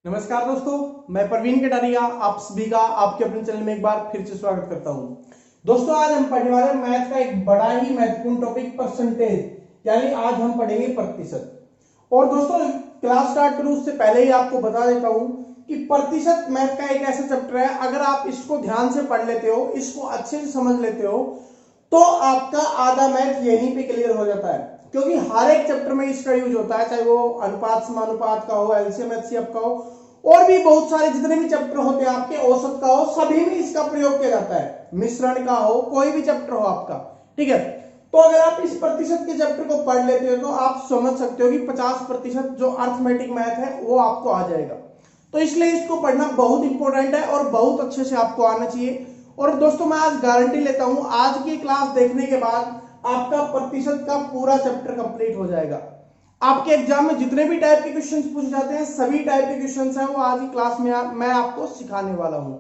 नमस्कार दोस्तों, मैं प्रवीण कटारिया आप सभी का आपके अपने चैनल में एक बार फिर से स्वागत करता हूं। दोस्तों, आज हम पढ़ने वाले मैथ का एक बड़ा ही महत्वपूर्ण टॉपिक परसेंटेज, यानी आज हम पढ़ेंगे प्रतिशत। और दोस्तों, क्लास स्टार्ट करूं उससे पहले ही आपको बता देता हूं कि प्रतिशत मैथ का एक ऐसा चैप्टर है, अगर आप इसको ध्यान से पढ़ लेते हो, इसको अच्छे से समझ लेते हो, तो आपका आधा मैथ यहीं पे क्लियर हो जाता है। क्योंकि हर एक चैप्टर में इसका यूज होता है, चाहे वो अनुपात समानुपात का हो, एलसीएम एचसीएफ का हो, और भी बहुत सारे जितने भी चैप्टर होते हैं आपके, औसत का हो, सभी में इसका प्रयोग किया जाता है। मिश्रण का हो, कोई भी चैप्टर हो आपका, ठीक है। तो अगर आप इस प्रतिशत के चैप्टर को पढ़ लेते हो तो आप समझ सकते हो कि 50% जो अर्थमेटिक मैथ है वो आपको आ जाएगा। तो इसलिए इसको पढ़ना बहुत इंपॉर्टेंट है और बहुत अच्छे से आपको आना चाहिए। और दोस्तों, मैं आज गारंटी लेता हूं, आज की क्लास देखने के बाद आपका प्रतिशत का पूरा चैप्टर कंप्लीट हो जाएगा। आपके एग्जाम में जितने भी टाइप के क्वेश्चंस पूछे जाते हैं, सभी टाइप के क्वेश्चंस हैं वो आज की क्लास में मैं आपको सिखाने वाला हूं।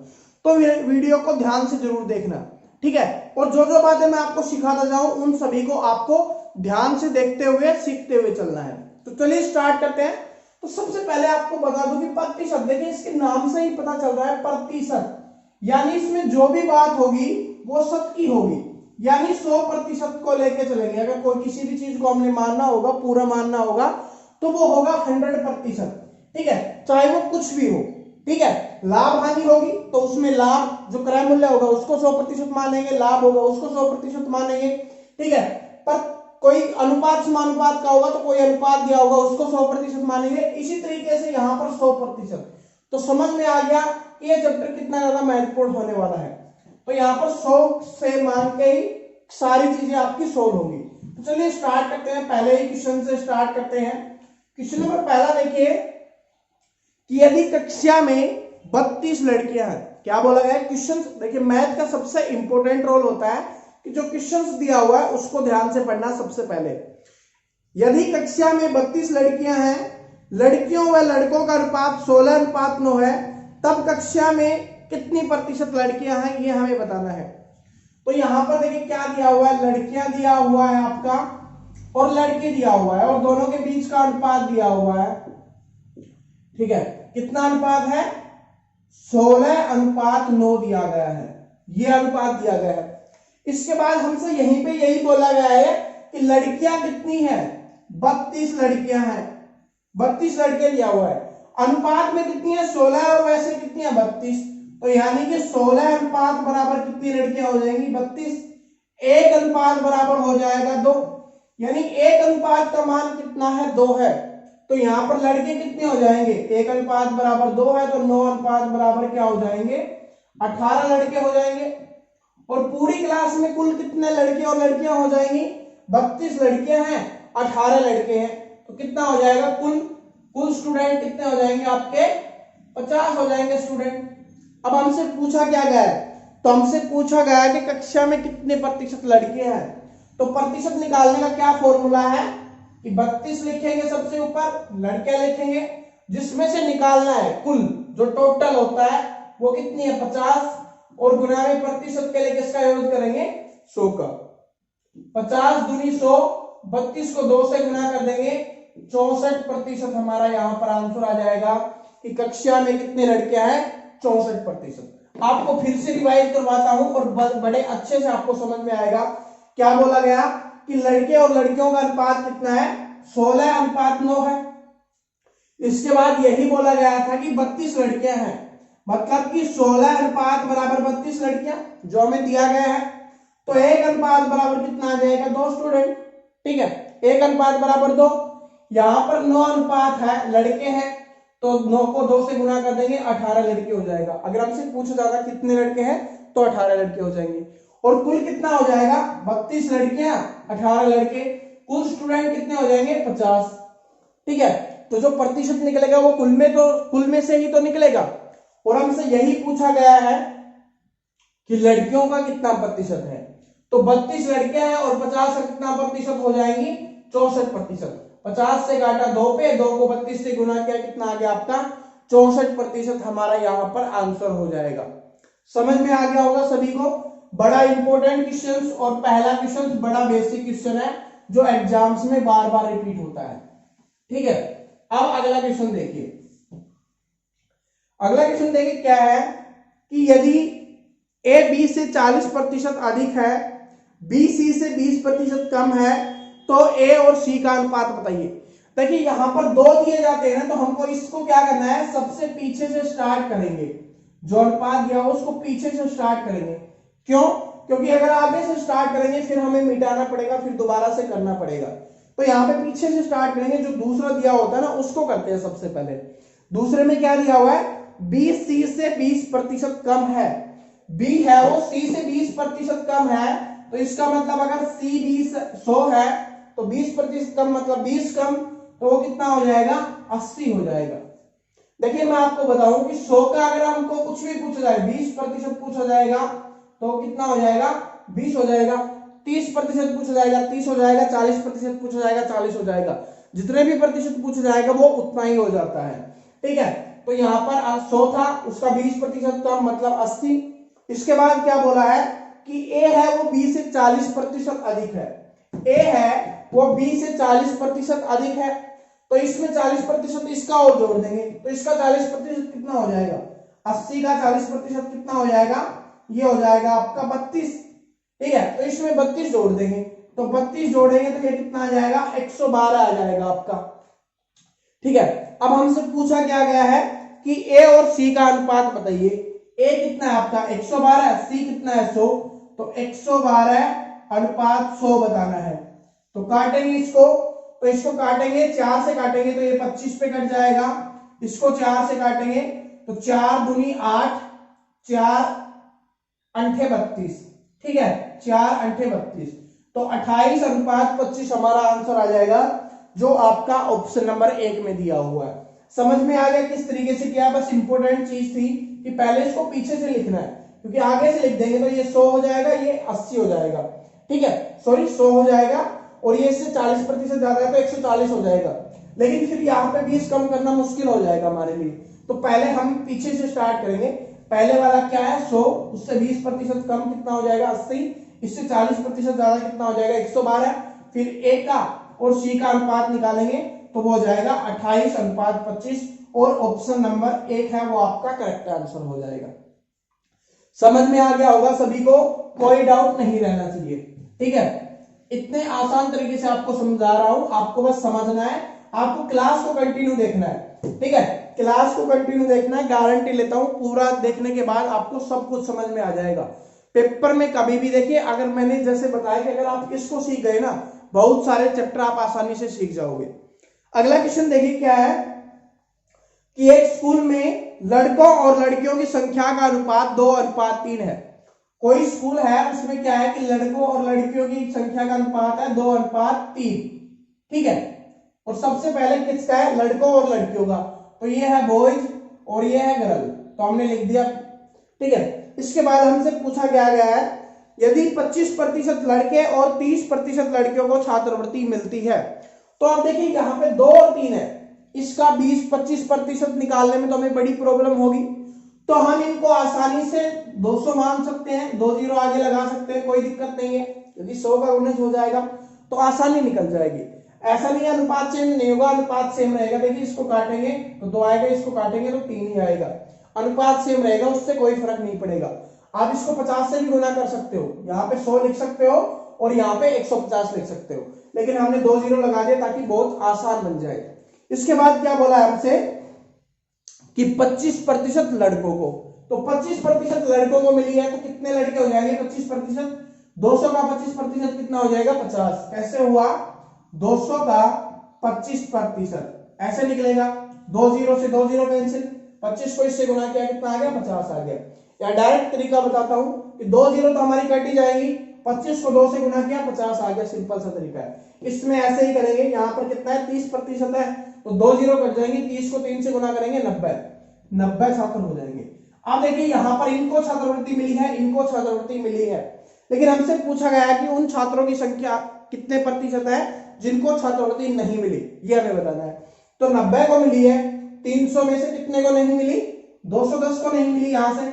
तो वीडियो को ध्यान से जरूर देखना, ठीक है। और जो जो बातें मैं आपको सिखाता जाऊं, उन सभी को आपको ध्यान से देखते हुए सीखते हुए चलना है। तो चलिए स्टार्ट करते हैं। तो सबसे पहले आपको बता दूं कि प्रतिशत, देखिए इसके नाम से ही पता चल रहा है प्रतिशत, यानी इसमें जो भी बात होगी वो शत की होगी, यानी 100% को लेके चलेंगे। अगर कोई किसी भी चीज को हमने मानना होगा, पूरा मानना होगा, तो वो होगा 100%, ठीक है, चाहे वो कुछ भी हो, ठीक है। लाभ हानि होगी तो उसमें लाभ जो क्रय मूल्य होगा उसको 100% मानेंगे, लाभ होगा उसको 100% मानेंगे, ठीक है। पर कोई अनुपात समानुपात का होगा तो कोई अनुपात दिया होगा उसको 100% मानेंगे। इसी तरीके से यहाँ पर 100%। तो समझ में आ गया कि ये चैप्टर कितना ज्यादा महत्वपूर्ण होने वाला है। तो यहाँ पर 100 से मान के ही सारी चीजें आपकी सोल्व होंगी। तो चलिए स्टार्ट करते हैं, पहले ही क्वेश्चन से स्टार्ट करते हैं। क्वेश्चन नंबर पहला देखिए कि यदि कक्षा में 32 लड़कियां हैं, क्या बोला गया है क्वेश्चन। देखिए, मैथ का सबसे इंपॉर्टेंट रोल होता है कि जो क्वेश्चन दिया हुआ है उसको ध्यान से पढ़ना। सबसे पहले, यदि कक्षा में 32 लड़कियां हैं, लड़कियों व लड़कों का अनुपात 16:9 है, तब कक्षा में कितनी प्रतिशत लड़कियां हैं, ये हमें बताना है। तो यहां पर देखिए क्या दिया हुआ है, लड़कियां दिया हुआ है आपका और लड़के दिया हुआ है, और दोनों के बीच का अनुपात दिया हुआ है, ठीक है। कितना अनुपात है? 16:9 दिया गया है, ये अनुपात दिया गया है। इसके बाद हमसे यहीं पे यही बोला गया है कि लड़कियां कितनी है, 32 लड़कियां हैं, 32 लड़के दिया हुआ है। अनुपात में कितनी है? 16, और वैसे कितनी है? 32। तो यानी कि 16 अनुपात बराबर कितनी लड़कियां हो जाएंगी? 32। एक अनुपात बराबर हो जाएगा 2, यानी एक अनुपात का मान कितना है? 2 है। तो यहां पर लड़के कितने हो जाएंगे? एक अनुपात बराबर 2 है, तो 9 अनुपात बराबर क्या हो जाएंगे? 18 लड़के हो जाएंगे। और पूरी क्लास में कुल कितने लड़के और लड़कियां हो जाएंगी? 32 लड़कियां हैं, 18 लड़के हैं, तो कितना हो जाएगा? कुल स्टूडेंट कितने हो जाएंगे आपके? 50 हो जाएंगे स्टूडेंट। अब हमसे पूछा क्या गया है? तो हमसे पूछा गया है कि कक्षा में कितने प्रतिशत लड़के हैं। तो प्रतिशत निकालने का क्या फॉर्मूला है कि 32 लिखेंगे सबसे ऊपर, लड़के लिखेंगे, जिसमें से निकालना है कुल जो टोटल होता है वो कितनी है? 50, और गुना में प्रतिशत के लिए किसका यूज करेंगे? 100 का। 50 दूनी 100, 32 को 2 से गुना कर देंगे, 64% हमारा यहां पर आंसर आ जाएगा कि कक्षा में कितने लड़के हैं? 64%। आपको फिर से रिवाइज करवाता हूं और बड़े अच्छे से आपको समझ में आएगा। क्या बोला गया कि लड़के और लड़कियों का अनुपात कितना है? 16:9 है। इसके बाद यही बोला गया था कि 32 लड़कियां हैं, मतलब कि 16 अनुपात बराबर 32 लड़कियां, जो हमें दिया गया है। तो एक अनुपात बराबर कितना आ जाएगा? 2 स्टूडेंट, ठीक है। एक अनुपात बराबर 2। यहां पर 9 अनुपात है, लड़के हैं, तो 9 को 2 से गुना कर देंगे, 18 लड़के हो जाएगा। अगर हमसे पूछा जाता कितने लड़के हैं, तो 18 लड़के हो जाएंगे। और कुल कितना हो जाएगा? 32 लड़कियां, 18 लड़के, कुल स्टूडेंट कितने हो जाएंगे? 50, ठीक है। तो जो प्रतिशत निकलेगा वो कुल में से ही तो निकलेगा। और हमसे यही पूछा गया है कि लड़कियों का कितना प्रतिशत है। तो 32 लड़कियां हैं और 50 का कितना प्रतिशत हो जाएंगी? 64%। 50 से काटा 2 पे, 2 को 32 से गुना किया, कितना आ गया आपका? 64% हमारा यहां पर आंसर हो जाएगा। समझ में आ गया होगा सभी को। बड़ा इंपॉर्टेंट क्वेश्चन, और पहला क्वेश्चन बड़ा बेसिक क्वेश्चन है जो एग्जाम्स में बार बार रिपीट होता है, ठीक है। अब अगला क्वेश्चन देखिए। अगला क्वेश्चन देखिए क्या है कि यदि ए बी से 40% अधिक है, बी सी से 20% कम है, तो ए और सी का अनुपात बताइए। देखिए यहां पर दो दिए जाते हैं ना, तो हमको इसको क्या करना है, सबसे पीछे से स्टार्ट करेंगे। जो अनुपात दिया हो उसको पीछे से स्टार्ट करेंगे। क्यों? क्योंकि अगर आगे से स्टार्ट करेंगे फिर हमें मिटाना पड़ेगा, फिर दोबारा से करना पड़ेगा। तो यहाँ पे पीछे से स्टार्ट करेंगे, जो दूसरा दिया होता है ना उसको करते हैं सबसे पहले। दूसरे में क्या दिया हुआ है, बी सी से 20% कम है। बी है वो सी से 20% कम है, तो इसका मतलब अगर सी 100 है तो 20% कम मतलब 20 कम, तो वो कितना हो जाएगा, 80 हो जाएगा। देखिए मैं आपको बताऊं कि 100 का अगर हमको कुछ भी पूछा जाए, 20% पूछा जाएगा तो कितना हो जाएगा, 20 हो जाएगा। 30% पूछा जाएगा 30 हो जाएगा। 40% पूछा जाएगा 40 हो जाएगा। जितने भी प्रतिशत पूछा जाएगा वो उतना ही हो जाता है। ठीक है, तो यहाँ पर 100 था, उसका 20% कम मतलब 80। इसके बाद क्या बोला है कि ए है वो बी से 40% अधिक है। ए है वो बी से 40% अधिक है, तो इसमें 40% इसका और जोड़ देंगे, तो इसका 40% कितना हो जाएगा, 80 का 40% कितना हो जाएगा, ये हो जाएगा आपका 32। ठीक है, तो इसमें 32 जोड़ देंगे, तो 32 जोड़ेंगे तो ये कितना आ जाएगा, 112 आ जाएगा आपका। ठीक है, अब हमसे पूछा क्या गया है कि ए और सी का अनुपात बताइए। ए कितना है आपका 112, सी कितना है 100, तो 112 अनुपात 100 बताना है। तो काटेंगे इसको, तो इसको काटेंगे 4 से काटेंगे तो ये 25 पे कट जाएगा। इसको 4 से काटेंगे तो 4 दूनी 8, 4 अंठे 32। ठीक है, 4 अंठे 32, तो 28 अनुपात 25 हमारा आंसर आ जाएगा, जो आपका ऑप्शन नंबर 1 में दिया हुआ है। समझ में आ गया किस तरीके से किया? बस इंपॉर्टेंट चीज थी कि पहले इसको पीछे से लिखना है, क्योंकि आगे से लिख देंगे तो ये 100 हो जाएगा, ये 80 हो जाएगा। ठीक है, सॉरी 100 हो जाएगा, और ये इससे 40% ज्यादा है तो 140 हो जाएगा। लेकिन फिर यहाँ पे 20 कम करना मुश्किल हो जाएगा हमारे लिए, तो पहले हम पीछे से स्टार्ट करेंगे। पहले वाला क्या है 100, उससे 20% कम कितना हो जाएगा 80, इससे 40% ज्यादा कितना हो जाएगा 112। फिर ए का और सी का अनुपात निकालेंगे तो वो हो जाएगा 28 अनुपात 25, और ऑप्शन नंबर 1 है वो आपका करेक्ट आंसर हो जाएगा। समझ में आ गया होगा सभी को, कोई डाउट नहीं रहना चाहिए। ठीक है, इतने आसान तरीके से आपको समझा रहा हूं, आपको बस समझना है, आपको क्लास को कंटिन्यू देखना है। ठीक है, क्लास को कंटिन्यू देखना है, गारंटी लेता हूं पूरा देखने के बाद आपको सब कुछ समझ में आ जाएगा। पेपर में कभी भी देखिए, अगर मैंने जैसे बताया कि अगर आप इसको सीख गए ना, बहुत सारे चैप्टर आप आसानी से सीख जाओगे। अगला क्वेश्चन देखिए क्या है कि एक स्कूल में लड़कों और लड़कियों की संख्या का अनुपात 2:3 है। कोई स्कूल है उसमें क्या है कि लड़कों और लड़कियों की संख्या का अनुपात है 2:3। ठीक है, और सबसे पहले किसका है, लड़कों और लड़कियों का, तो ये है बॉयज और ये है गर्ल, तो हमने लिख दिया। ठीक है, इसके बाद हमसे पूछा गया है यदि 25% लड़के और 30% लड़कियों को छात्रवृत्ति मिलती है, तो आप देखिए यहाँ पे 2 और 3 है, इसका 20-25% निकालने में तो हमें बड़ी प्रॉब्लम होगी। तो हम इनको आसानी से 200 मान सकते हैं, 2 जीरो आगे लगा सकते हैं, कोई दिक्कत नहीं है। यदि 100 का 19 हो जाएगा तो आसानी निकल जाएगी। ऐसा नहीं है अनुपात चेंज नहीं होगा, अनुपात सेम रहेगा। देखिए इसको काटेंगे तो 2 आएगा, इसको काटेंगे तो 3 ही आएगा, अनुपात सेम रहेगा, उससे कोई फर्क नहीं पड़ेगा। आप इसको 50 से भी गुना कर सकते हो, यहाँ पे 100 लिख सकते हो और यहाँ पे 150 लिख सकते हो, लेकिन हमने 2 जीरो लगा दिया ताकि बहुत आसान बन जाए। इसके बाद क्या बोला है हमसे कि 25% लड़कों को, तो 25% लड़कों को मिली है तो कितने लड़के हो जाएंगे 25%, 200 का 25% कितना हो जाएगा 50। कैसे हुआ, 200 का 25% ऐसे निकलेगा, 2 जीरो से 2 जीरो कैंसिल, 25 को इससे गुना किया कितना आ गया 50 आ गया। या डायरेक्ट तरीका बताता हूं कि 2 जीरो तो हमारी कट ही जाएगी, 25 को 2 से गुना किया 50 आ गया, सिंपल सा तरीका है। इसमें ऐसे ही करेंगे, यहाँ पर कितना है 30% है तो 2 जीरो कट जाएंगे, 30 को 3 से गुना करेंगे 90 छात्र हो जाएंगे। अब देखिए यहाँ पर इनको छात्रवृत्ति मिली है, इनको छात्रवृत्ति मिली है, लेकिन हमसे पूछा गया है कि उन छात्रों की संख्या कितने प्रतिशत है जिनको छात्रवृत्ति नहीं मिली, ये हमें बताना है। तो 90 को मिली है, 300 में से कितने को नहीं मिली, 210 को नहीं मिली, यहां से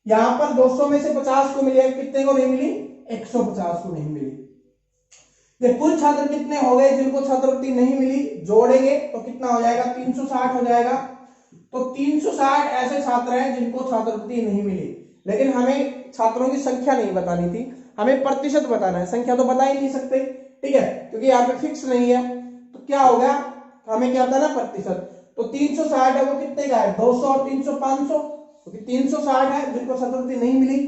यहां पर 200 में से 50 को मिली है, कितने को नहीं मिली 150 को नहीं मिली। ये कुल छात्र कितने हो गए जिनको छात्रवृत्ति नहीं मिली, जोड़ेंगे तो कितना हो जाएगा 360 हो जाएगा। तो 360 ऐसे छात्र हैं जिनको छात्रवृत्ति नहीं मिली, लेकिन हमें छात्रों की संख्या नहीं बतानी थी, हमें प्रतिशत बताना है। संख्या तो बता ही नहीं सकते, ठीक है, क्योंकि यहाँ पे फिक्स नहीं है। तो क्या हो गया, हमें क्या बताना, प्रतिशत। तो 360 है वो कितने का है, 200 और 300 500, क्योंकि 360 है जिनको छात्रवृत्ति नहीं मिली।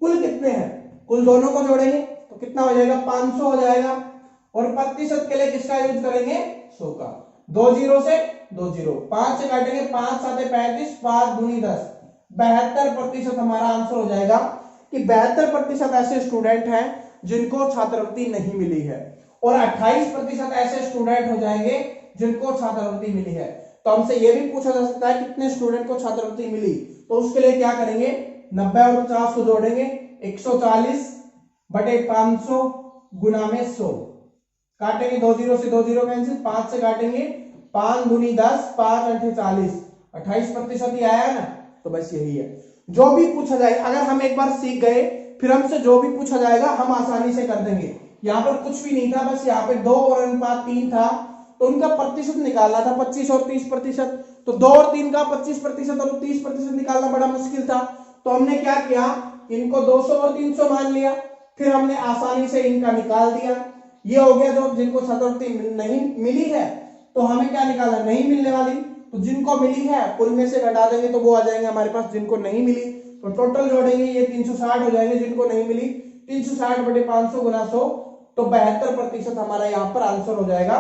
कुल कितने हैं, कुल दोनों को जोड़ेंगे तो कितना हो जाएगा, 500 हो जाएगा। और प्रतिशत के लिए किसका यूज करेंगे, 100 का। 2 जीरो से 2 जीरो, 5 से काटेंगे, 5 7 35, 5 दूनी 10, 72% हमारा आंसर हो जाएगा कि 72% ऐसे स्टूडेंट हैं जिनको छात्रवृत्ति नहीं मिली है, और 28% ऐसे स्टूडेंट हो जाएंगे जिनको छात्रवृत्ति मिली है। तो हमसे यह भी पूछा जा सकता है कितने स्टूडेंट को छात्रवृत्ति मिली, तो उसके लिए क्या करेंगे, 90 और 50 को जोड़ेंगे, 140 बटे 500 गुना में 100, काटेंगे 2 जीरो से 2 जीरो कैंसिल, 5 से काटेंगे, 5 दूनी 10, 5 8 40, 28% ही आया ना। तो बस यही है, जो भी पूछा जाए, अगर हम एक बार सीख गए फिर हमसे जो भी पूछा जाएगा हम आसानी से कर देंगे। यहाँ पर कुछ भी नहीं था, बस यहाँ पे 2 और अनुपात 3 था, तो उनका प्रतिशत निकालना था, 25 और 30%। तो 2 और 3 का 25% और 30% निकालना बड़ा मुश्किल था। तो हमने क्या किया, इनको 200 और 300 मान लिया, फिर हमने आसानी से इनका निकाल दिया। ये हो गया जो जिनको छात्रवृत्ति नहीं मिली है, तो हमें क्या निकालना, नहीं मिलने वाली। तो जिनको मिली है कुल में से घटा देंगे तो वो आ जाएंगे हमारे पास, जिनको नहीं मिली तो टोटल जोड़ेंगे, ये 360 हो जाएंगे, जिनको नहीं मिली 360 बटे 500 गुना 100, तो 72% हमारा यहाँ पर आंसर हो जाएगा।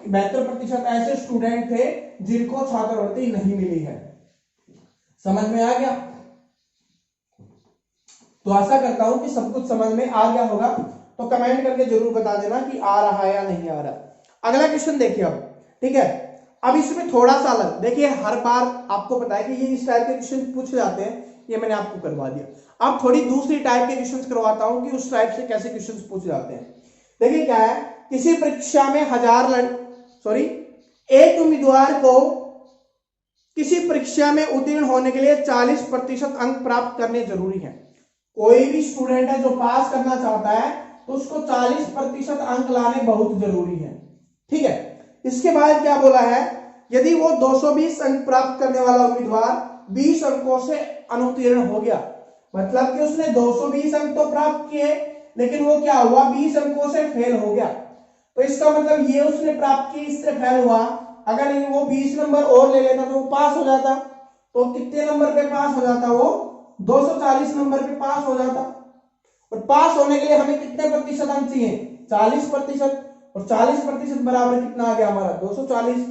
72% ऐसे स्टूडेंट थे जिनको छात्रवृत्ति नहीं मिली है। समझ में आ गया? तो आशा करता हूं कि सब कुछ समझ में आ गया होगा। तो कमेंट करके जरूर बता देना कि आ रहा है या नहीं आ रहा। अगला क्वेश्चन देखिए अब, ठीक है। अब इसमें थोड़ा सा अलग, देखिए हर बार आपको पता है कि ये इस टाइप के क्वेश्चन पूछे जाते हैं, ये मैंने आपको करवा दिया। अब थोड़ी दूसरी टाइप के क्वेश्चन करवाता हूं कि उस टाइप से कैसे क्वेश्चन पूछे जाते हैं। देखिए क्या है, किसी परीक्षा में एक उम्मीदवार को किसी परीक्षा में उत्तीर्ण होने के लिए 40% अंक प्राप्त करने जरूरी है। कोई भी स्टूडेंट है जो पास करना चाहता है तो उसको 40% अंक लाने बहुत जरूरी है, ठीक है। इसके बाद क्या बोला है, यदि वो 220 अंक प्राप्त करने वाला उम्मीदवार 20 अंकों से अनुत्तीर्ण हो गया, मतलब कि उसने 220 अंक तो प्राप्त किए लेकिन वो क्या हुआ, 20 अंकों से फेल हो गया। तो इसका मतलब ये उसने प्राप्त की, इससे फेल हुआ। अगर वो 20 नंबर और ले लेता तो वो पास हो जाता। तो कितने नंबर पे पास हो जाता, वो 240 नंबर पे पास हो जाता। और पास होने के लिए हमें कितने प्रतिशत अंक चाहिए, 40%। और 40% बराबर कितना आ गया हमारा, 240।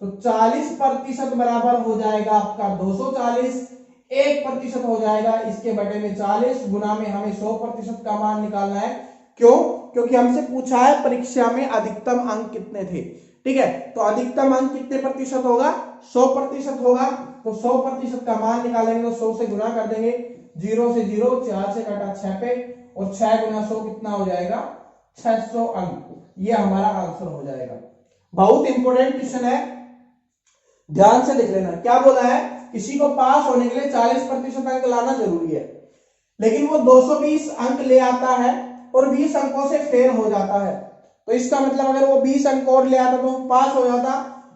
तो 40% बराबर हो जाएगा आपका 240, 1% हो जाएगा इसके बटे में 40, गुना में हमें 100% का मान निकालना है। क्यों? क्योंकि हमसे पूछा है परीक्षा में अधिकतम अंक कितने थे, ठीक है। तो अधिकतम अंक कितने प्रतिशत होगा, 100% होगा। तो 100% का मान निकालेंगे तो 100 से गुना कर देंगे, 0 से 0, 4 से काटा 6 पे, और 6 गुना 100 कितना हो जाएगा, 600 अंक। ये हमारा आंसर हो जाएगा। बहुत इंपॉर्टेंट क्वेश्चन है, ध्यान से देख लेना। क्या बोला है, किसी को पास होने के लिए 40% अंक लाना जरूरी है, लेकिन वो 220 अंक ले आता है और 20 अंकों से फेल हो जाता है। तो इसका मतलब अगर वो 20 अंक और ले आता तो पास हो जाता,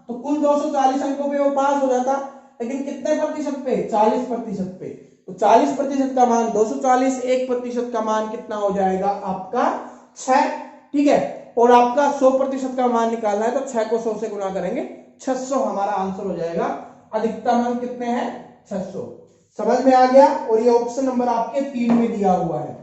तो कुल 240 अंकों पे वो पास हो जाता, लेकिन कितने प्रतिशत पे, 40% पे। तो 40% का मान 240, 1% का मान कितना हो जाएगा आपका 6, ठीक है। और आपका 100% का मान निकालना है तो 6 को 100 से गुना करेंगे, 600 हमारा आंसर हो जाएगा। अधिकतम अंक कितने हैं, 600। समझ में आ गया? और ये ऑप्शन नंबर आपके 3 में दिया हुआ है,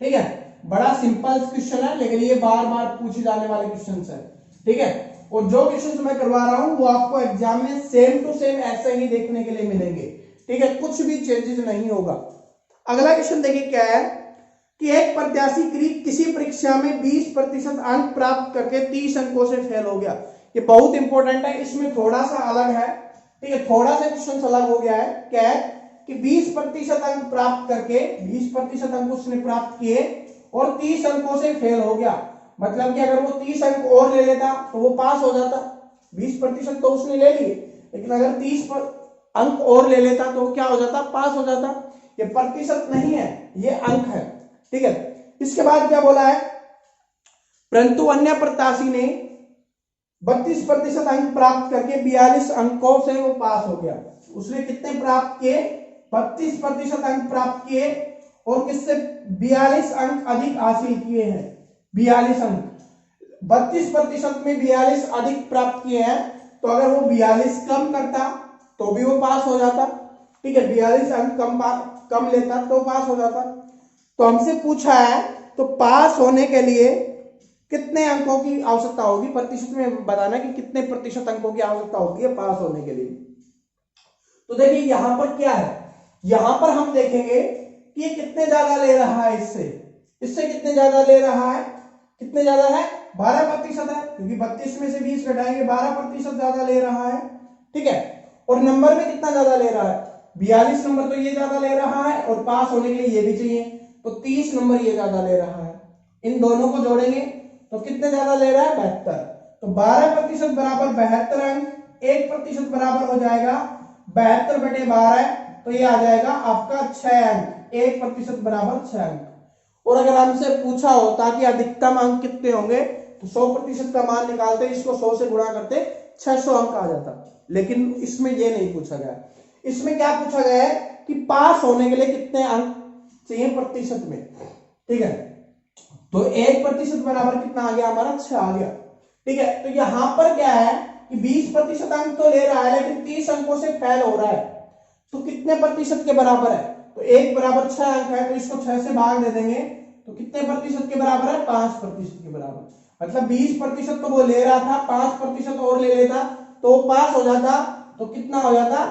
ठीक है। बड़ा सिंपल क्वेश्चन है, लेकिन ये बार बार पूछे जाने वाले क्वेश्चन है, ठीक है। और जो क्वेश्चन मैं करवा रहा हूं वो आपको एग्जाम में सेम टू सेम ऐसे ही देखने के लिए मिलेंगे, ठीक है, कुछ भी चेंजेस नहीं होगा। अगला क्वेश्चन देखिए क्या है कि एक प्रत्याशी किसी परीक्षा में 20% अंक प्राप्त करके 30 अंकों से फेल हो गया। ये बहुत इंपॉर्टेंट है, इसमें थोड़ा सा अलग है, ठीक है, थोड़ा सा क्वेश्चन अलग हो गया है। क्या है कि 20% अंक प्राप्त करके 20% अंक उसने प्राप्त किए और 30 अंकों से फेल हो गया। मतलब कि अगर वो 30 अंक और ले लेता तो वो पास हो जाता। 20% तो उसने ले लिए, लेकिन अगर 30 अंक और ले लेता तो क्या हो जाता, पास हो जाता। ये प्रतिशत नहीं है, ये अंक है, ठीक है। इसके बाद क्या बोला है, परंतु अन्य प्रत्याशी ने 32% अंक प्राप्त करके 42 अंकों से वो पास हो गया। उसने कितने प्राप्त किए, 32% अंक प्राप्त किए और किससे 42 अंक अधिक हासिल किए हैं। 42 अंक, 32% में 42 अधिक प्राप्त किए हैं, तो अगर वो 42 कम करता तो भी वो पास हो जाता। ठीक है, 42 अंक कम लेता तो पास हो जाता। तो हमसे पूछा है तो पास होने के लिए कितने अंकों की आवश्यकता होगी, प्रतिशत में बताना कि कितने प्रतिशत अंकों की आवश्यकता होती है पास होने के लिए। तो देखिए यहां पर क्या है, यहां पर हम देखेंगे कि ये कितने ज्यादा ले रहा है, इससे कितने ज्यादा ले रहा है, कितने ज्यादा है, 12% है, क्योंकि 32 में से 20 घटाएंगे 12% ज्यादा ले रहा है। ठीक है, और नंबर में कितना ज्यादा ले रहा है, 42 नंबर तो ये ज्यादा ले रहा है और पास होने के लिए ये भी चाहिए, तो 30 नंबर ये ज्यादा ले रहा है। इन दोनों को जोड़ेंगे तो कितने ज्यादा ले रहा है, 72। तो 12% बराबर 72 अंक, 1% बराबर हो जाएगा 72/12, तो ये आ जाएगा आपका 6 अंक, 1% बराबर 6 अंक। और अगर हमसे पूछा होता कि अधिकतम अंक कितने होंगे, तो 100% का मान निकालते, इसको 100 से गुणा करते 600 अंक आ जाता, लेकिन इसमें ये नहीं पूछा गया। इसमें क्या पूछा गया है कि पास होने के लिए कितने अंक चाहिए प्रतिशत में। ठीक है, तो 1% बराबर कितना आ गया हमारा, 6 आ गया। ठीक है, तो यहां पर क्या है कि 20% अंक तो ले रहा है लेकिन 30 अंकों से फेल हो रहा है, तो कितने प्रतिशत के बराबर है, तो 1 बराबर 6 अंक है, तो इसको 6 से भाग दे देंगे तो कितने प्रतिशत के बराबर है, 5% के बराबर। मतलब 20% तो वो ले रहा था, 5% और ले लेता तो वो पास हो जाता। तो कितना हो जाता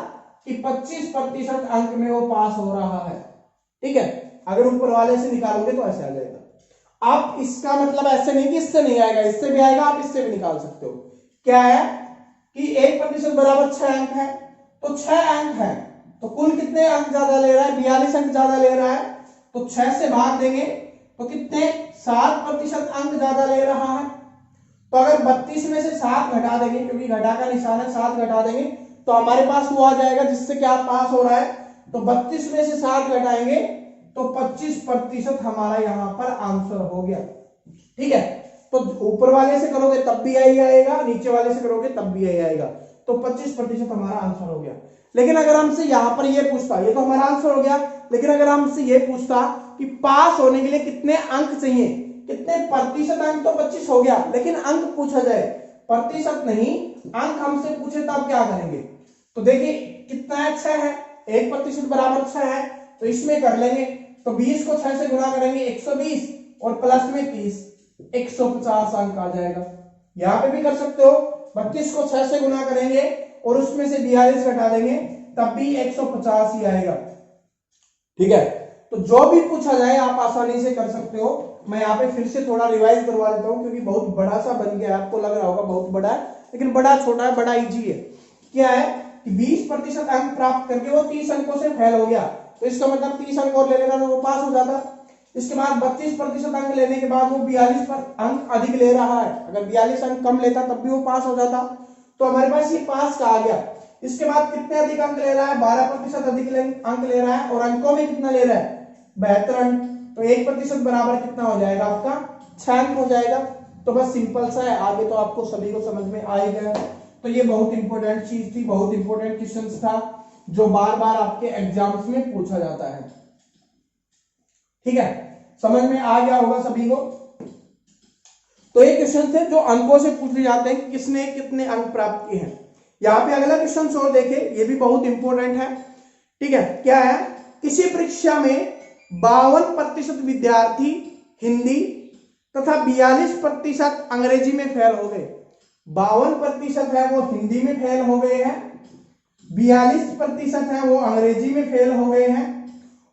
कि 25% अंक में वो पास हो रहा है। ठीक है, अगर ऊपर वाले से निकालोगे तो ऐसे आ जाएगा। आप इसका मतलब ऐसे नहीं कि इससे नहीं आएगा, इससे भी आएगा, आप इससे भी निकाल सकते हो। क्या है कि 1% बराबर 6 अंक है, तो 6 अंक है, तो कुल कितने अंक ज्यादा ले रहा है, 42 अंक ज्यादा ले रहा है, तो 6 से भाग देंगे तो कितने, 7% अंक ज्यादा ले रहा है। तो अगर 32 में से 7 घटा देंगे, क्योंकि घटा का निशान है, 7 घटा देंगे तो हमारे पास वो आ जाएगा जिससे क्या पास हो रहा है। तो 32 में से 7 घटाएंगे तो 25% हमारा यहां पर आंसर हो गया। ठीक है, तो ऊपर वाले से करोगे तब भी यही आएगा, नीचे वाले से करोगे तब भी यही आएगा, तो 25% हमारा आंसर हो गया। लेकिन अगर हमसे यहां पर ये पूछता, ये तो हमारा आंसर हो गया, लेकिन अगर हमसे ये पूछता कि पास होने के लिए कितने अंक चाहिए, कितने प्रतिशत अंक, तो 25 हो गया, लेकिन अंक पूछा जाए, प्रतिशत नहीं, अंक हमसे पूछे तब क्या करेंगे। तो देखिए कितना है, 6 है, 1% बराबर 6 है, तो इसमें कर लेंगे, तो 20 को 6 से गुणा करेंगे 120 और प्लस में 30, 150 अंक आ जाएगा। यहां पे भी कर सकते हो, 32 को 6 से गुणा करेंगे और उसमें से 42 घटा देंगे तब भी 150 ही आएगा। ठीक है, तो जो भी पूछा जाए आप आसानी से कर सकते हो। मैं यहाँ पे फिर से थोड़ा रिवाइज करवा देता हूँ, क्योंकि बहुत बड़ा सा बन गया, आपको लग रहा होगा बहुत बड़ा है, लेकिन बड़ा छोटा है, बड़ा इजी है। क्या है कि 20% अंक प्राप्त करके वो 30 अंकों से फेल हो गया, तो इसका मतलब 30 अंक और ले लेता तो वो पास हो जाता। इसके बाद 32% अंक लेने के बाद वो 42 अंक अधिक ले रहा है, अगर 42 अंक कम लेता तब भी वो पास हो जाता, तो हमारे पास ये पास का आ गया। इसके बाद कितने अधिक अंक ले रहा है, 12% अधिक अंक ले रहा है, और अंकों में कितना ले रहा है, 72 अंक, तो 1% बराबर कितना हो जाएगा आपका, 6 अंक हो जाएगा। तो बस सिंपल सा है, आगे तो आपको सभी को समझ में आ ही गया। तो ये बहुत इंपॉर्टेंट चीज थी, बहुत इंपॉर्टेंट क्वेश्चन था जो बार बार आपके एग्जाम्स में पूछा जाता है। ठीक है, समझ में आ गया होगा सभी को। तो ये क्वेश्चन थे जो अंकों से पूछे जाते हैं, किसने कितने अंक प्राप्त किए हैं। यहाँ पे अगला क्वेश्चन और देखे, ये भी बहुत इंपॉर्टेंट है। ठीक है, क्या है, किसी परीक्षा में 52% विद्यार्थी हिंदी तथा 42% अंग्रेजी में फेल हो गए। 52% है वो हिंदी में फेल हो गए हैं, 42% है वो अंग्रेजी में फेल हो गए हैं,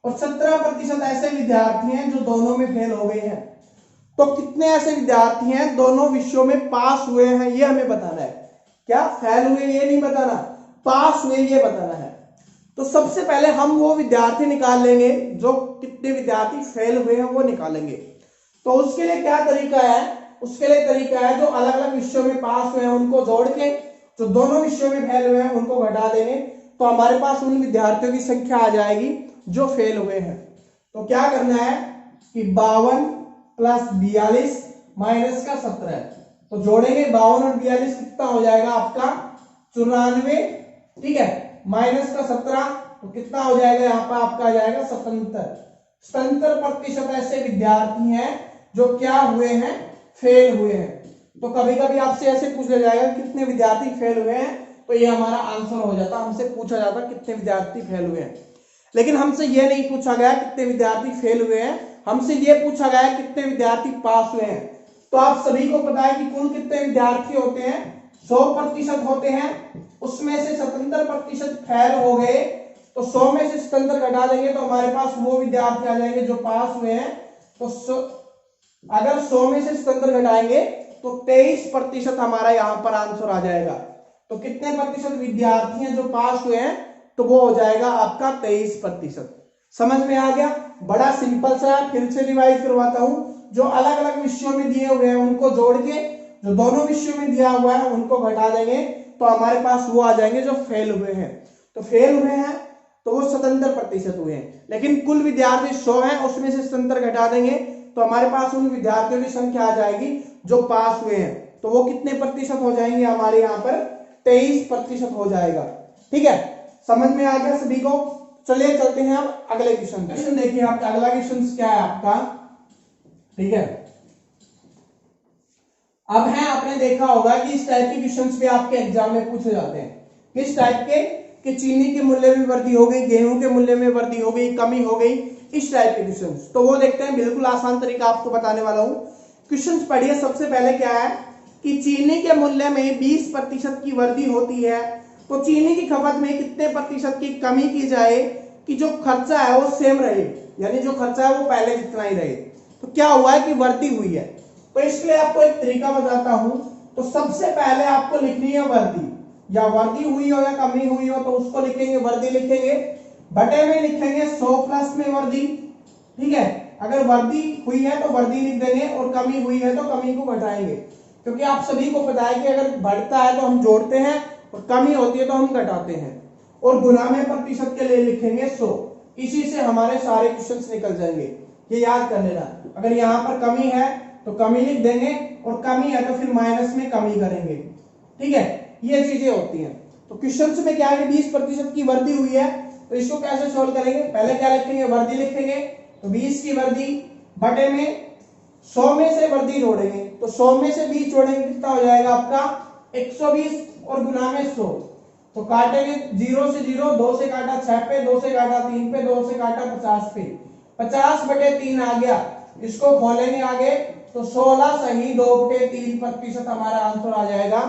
और 17% ऐसे विद्यार्थी हैं जो दोनों में फेल हो गए हैं। तो कितने ऐसे विद्यार्थी हैं दोनों विषयों में पास हुए हैं, ये हमें बताना है। क्या फेल हुए ये नहीं बताना, पास हुए ये बताना है। तो सबसे पहले हम वो विद्यार्थी निकाल लेंगे, जो कितने विद्यार्थी फेल हुए हैं वो निकालेंगे। तो उसके लिए क्या तरीका है, उसके लिए तरीका है जो अलग अलग विषयों में पास हुए हैं उनको जोड़ के, जो दोनों विषयों में फेल हुए हैं उनको घटा देंगे, तो हमारे पास उन विद्यार्थियों की संख्या आ जाएगी जो फेल हुए हैं। तो क्या करना है कि 52 प्लस 42 माइनस का 17, तो जोड़ेंगे 52 और 42 कितना हो जाएगा आपका 94। ठीक है, माइनस का 17, तो कितना हो जाएगा यहाँ पर आपका आ जाएगा 77% ऐसे विद्यार्थी हैं जो क्या हुए हैं, फेल हुए हैं। तो कभी कभी आपसे ऐसे पूछ लिया जाएगा कितने विद्यार्थी फेल हुए हैं, तो ये हमारा आंसर हो जाता, हमसे पूछा जाता कितने विद्यार्थी फेल हुए हैं। लेकिन हमसे ये नहीं पूछा गया कितने विद्यार्थी फेल हुए हैं, हमसे ये पूछा गया कितने विद्यार्थी पास हुए हैं। तो आप सभी को पता है कि कुल कितने विद्यार्थी होते हैं, 100% होते हैं, उसमें से 77% फेल हो गए, तो 100 में से 77 घटा देंगे तो हमारे पास वो विद्यार्थी आ जाएंगे जो पास हुए हैं। तो अगर 100 में से 77 घटाएंगे तो 23% हमारा यहाँ पर आंसर आ जाएगा। तो कितने प्रतिशत विद्यार्थी हैं जो पास हुए हैं, तो वो हो जाएगा आपका 23%। समझ में आ गया? बड़ा सिंपल सा, फिर से रिवाइज करवाता हूं। जो अलग अलग विषयों में दिए हुए हैं उनको जोड़ के जो दोनों विषयों में दिया हुआ है उनको घटा देंगे तो हमारे पास वो आ जाएंगे जो फेल हुए हैं। तो फेल हुए हैं तो वो 77% हुए हैं, लेकिन कुल विद्यार्थी 100 हैं, उसमें से 77 घटा देंगे तो हमारे पास उन विद्यार्थियों की संख्या आ जाएगी जो पास हुए हैं। तो वो कितने प्रतिशत हो जाएंगे, हमारे यहाँ पर 23% हो जाएगा। ठीक है, समझ में आ गया सभी को? चलिए चलते हैं अब अगले क्वेश्चन पे। क्वेश्चन देखिए आपका, अगला क्वेश्चन क्या है आपका, ठीक है। अब है, आपने देखा होगा कि इस टाइप के क्वेश्चंस भी आपके एग्जाम में पूछे जाते हैं। किस टाइप के, कि चीनी के मूल्य में वृद्धि हो गई, गेहूं के मूल्य में वृद्धि हो गई, कमी हो गई, इस टाइप के क्वेश्चंस। तो वो देखते हैं, बिल्कुल आसान तरीका आपको बताने वाला हूं। क्वेश्चंस पढ़िए। सबसे पहले क्या है कि चीनी के मूल्य में 20% की वृद्धि होती है, तो चीनी की खपत में कितने प्रतिशत की कमी की जाए कि जो खर्चा है वो सेम रहे, यानी जो खर्चा है वो पहले जितना ही रहे। तो क्या हुआ है कि वृद्धि हुई है। तो इसके लिए आपको एक तरीका बताता हूं। तो सबसे पहले आपको लिखनी है वृद्धि, या वृद्धि हुई हो या कमी हुई हो तो उसको लिखेंगे, वृद्धि लिखेंगे, बटे में लिखेंगे 100 प्लस में वृद्धि। ठीक है, अगर वृद्धि हुई है तो वृद्धि लिख देंगे और कमी हुई है तो कमी को घटाएंगे, क्योंकि आप सभी को पता है कि अगर बढ़ता है तो हम जोड़ते हैं और कमी होती है तो हम घटाते हैं। और गुना में प्रतिशत के लिए लिखेंगे 100। इसी से हमारे सारे क्वेश्चंस निकल जाएंगे, ये याद कर लेना। अगर यहाँ पर कमी है तो कमी लिख देंगे और कमी है तो फिर माइनस में कमी करेंगे। ठीक है, ये चीजें होती हैं। तो क्वेश्चंस में क्या है, 20% की वृद्धि हुई है, तो इसको कैसे सोल्व करेंगे, पहले क्या लिखेंगे, वृद्धि लिखेंगे। तो 20 की वृद्धि बटे में 100 में से वृद्धि जोड़ेंगे, तो 100 में से 20 जोड़ेंगे, कितना हो जाएगा आपका 120 और गुना में 100। तो काटेंगे 0 से 0, 2 से काटा 6 पे, 2 से काटा 3 पे, 2 से काटा 50 पे, 50 बटे 3 आ गया। इसको खोलेंगे आगे तो 16 सही 2/3% हमारा आंसर आ जाएगा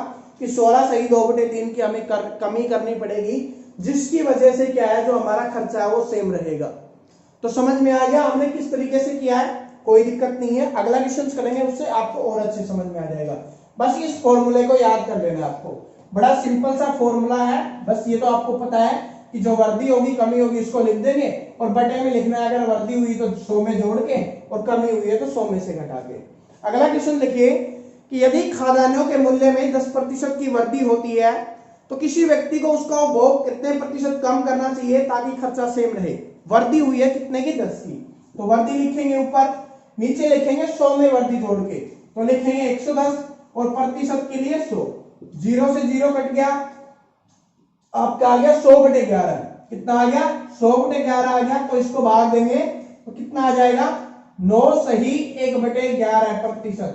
कि 16 सही 2/3 की हमें कमी करनी पड़ेगी, जिसकी वजह से क्या है, जो हमारा खर्चा है वो सेम रहेगा। तो समझ में आ गया हमने किस तरीके से किया है, कोई दिक्कत नहीं है। अगला क्वेश्चन करेंगे उससे आपको और अच्छे समझ में आ जाएगा। बस इस फॉर्मूले को याद कर लेना आपको, बड़ा सिंपल सा फॉर्मूला है। बस ये तो आपको पता है कि जो वृद्धि होगी कमी होगी इसको लिख देंगे और बटे में लिखना है, अगर वृद्धि हुई तो 100 में जोड़ के और कमी हुई है तो 100 में से घटा के। अगला क्वेश्चन देखिए कि यदि खाद्यान्नों के मूल्य में 10% की वृद्धि होती है तो किसी व्यक्ति को उसका उपभोग कितने प्रतिशत कम करना चाहिए ताकि खर्चा सेम रहे। वृद्धि हुई है कितने की, 10 की, तो वृद्धि लिखेंगे ऊपर, नीचे लिखेंगे 100 में वृद्धि जोड़ के, तो लिखेंगे 110 और प्रतिशत के लिए 100। 0 से 0 कट गया, आपका आ गया 100/11। कितना आ गया, 100/11 आ गया। तो इसको भाग देंगे तो कितना आ जाएगा, 9 सही 1/11%।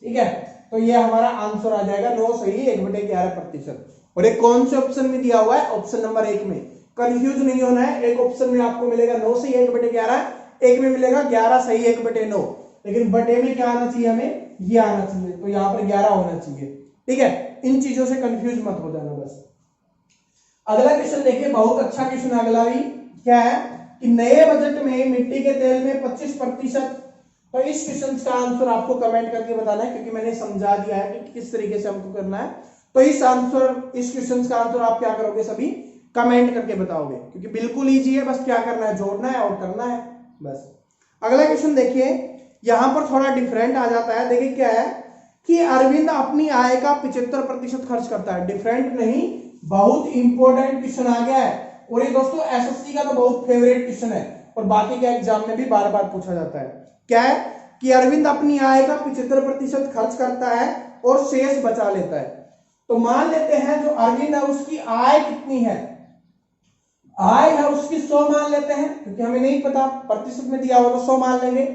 ठीक है, तो ये हमारा आंसर आ जाएगा 9 सही 1/11%। और एक कौन से ऑप्शन में दिया हुआ है, ऑप्शन नंबर 1 में। कंफ्यूज नहीं होना है, एक ऑप्शन में आपको मिलेगा 9 सही 1/11, एक में मिलेगा 11 सही 1/9, लेकिन बटे में क्या आना चाहिए, हमें ये आना चाहिए, तो यहाँ पर 11 होना चाहिए। ठीक है, इन चीजों से कंफ्यूज मत हो जाना बस। अगला क्वेश्चन देखिए, बहुत अच्छा क्वेश्चन अगला भी। क्या है कि नए बजट में मिट्टी के तेल में 25%। तो इस क्वेश्चन का आंसर आपको कमेंट करके बताना है, क्योंकि मैंने समझा दिया है कि किस तरीके से हमको करना है। तो इस क्वेश्चन का आंसर आप क्या करोगे, सभी कमेंट करके बताओगे, क्योंकि बिल्कुल ईजी है, बस क्या करना है, जोड़ना है और करना है बस। अगला क्वेश्चन देखिए, यहां पर थोड़ा डिफरेंट आ जाता है। देखिए क्या है कि अरविंद अपनी आय का 75% खर्च करता है। डिफरेंट नहीं, बहुत इंपॉर्टेंट क्वेश्चन आ गया है, और ये दोस्तों एसएससी का तो बहुत फेवरेट क्वेश्चन है, और बाकी के एग्जाम में भी बार बार पूछा जाता है। क्या है कि अरविंद अपनी आय का 75% खर्च करता है और शेष बचा लेता है। तो मान लेते हैं जो अरविंद है उसकी आय कितनी है, आय है उसकी 100 मान लेते हैं, क्योंकि हमें नहीं पता, प्रतिशत में दिया हुआ तो 100 मान लेंगे।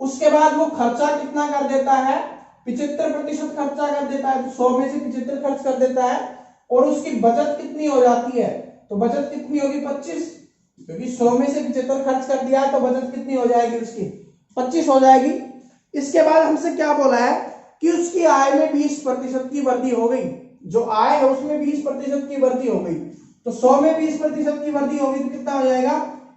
उसके बाद वो खर्चा कितना कर देता है, 75% खर्चा कर देता है, तो 100 में से 75 खर्च कर देता है। और उसकी बचत कितनी हो जाती है, तो बचत कितनी होगी 25, क्योंकि 100 में से 75 खर्च कर दिया तो बचत कितनी हो जाएगी उसकी 25 हो जाएगी। इसके बाद हमसे क्या बोला है कि उसकी आय में 20% की वृद्धि हो गई, जो आय है उसमें 20% की वृद्धि हो गई, तो 100 में 20% की वृद्धि होगी तो कितना हो जाएगा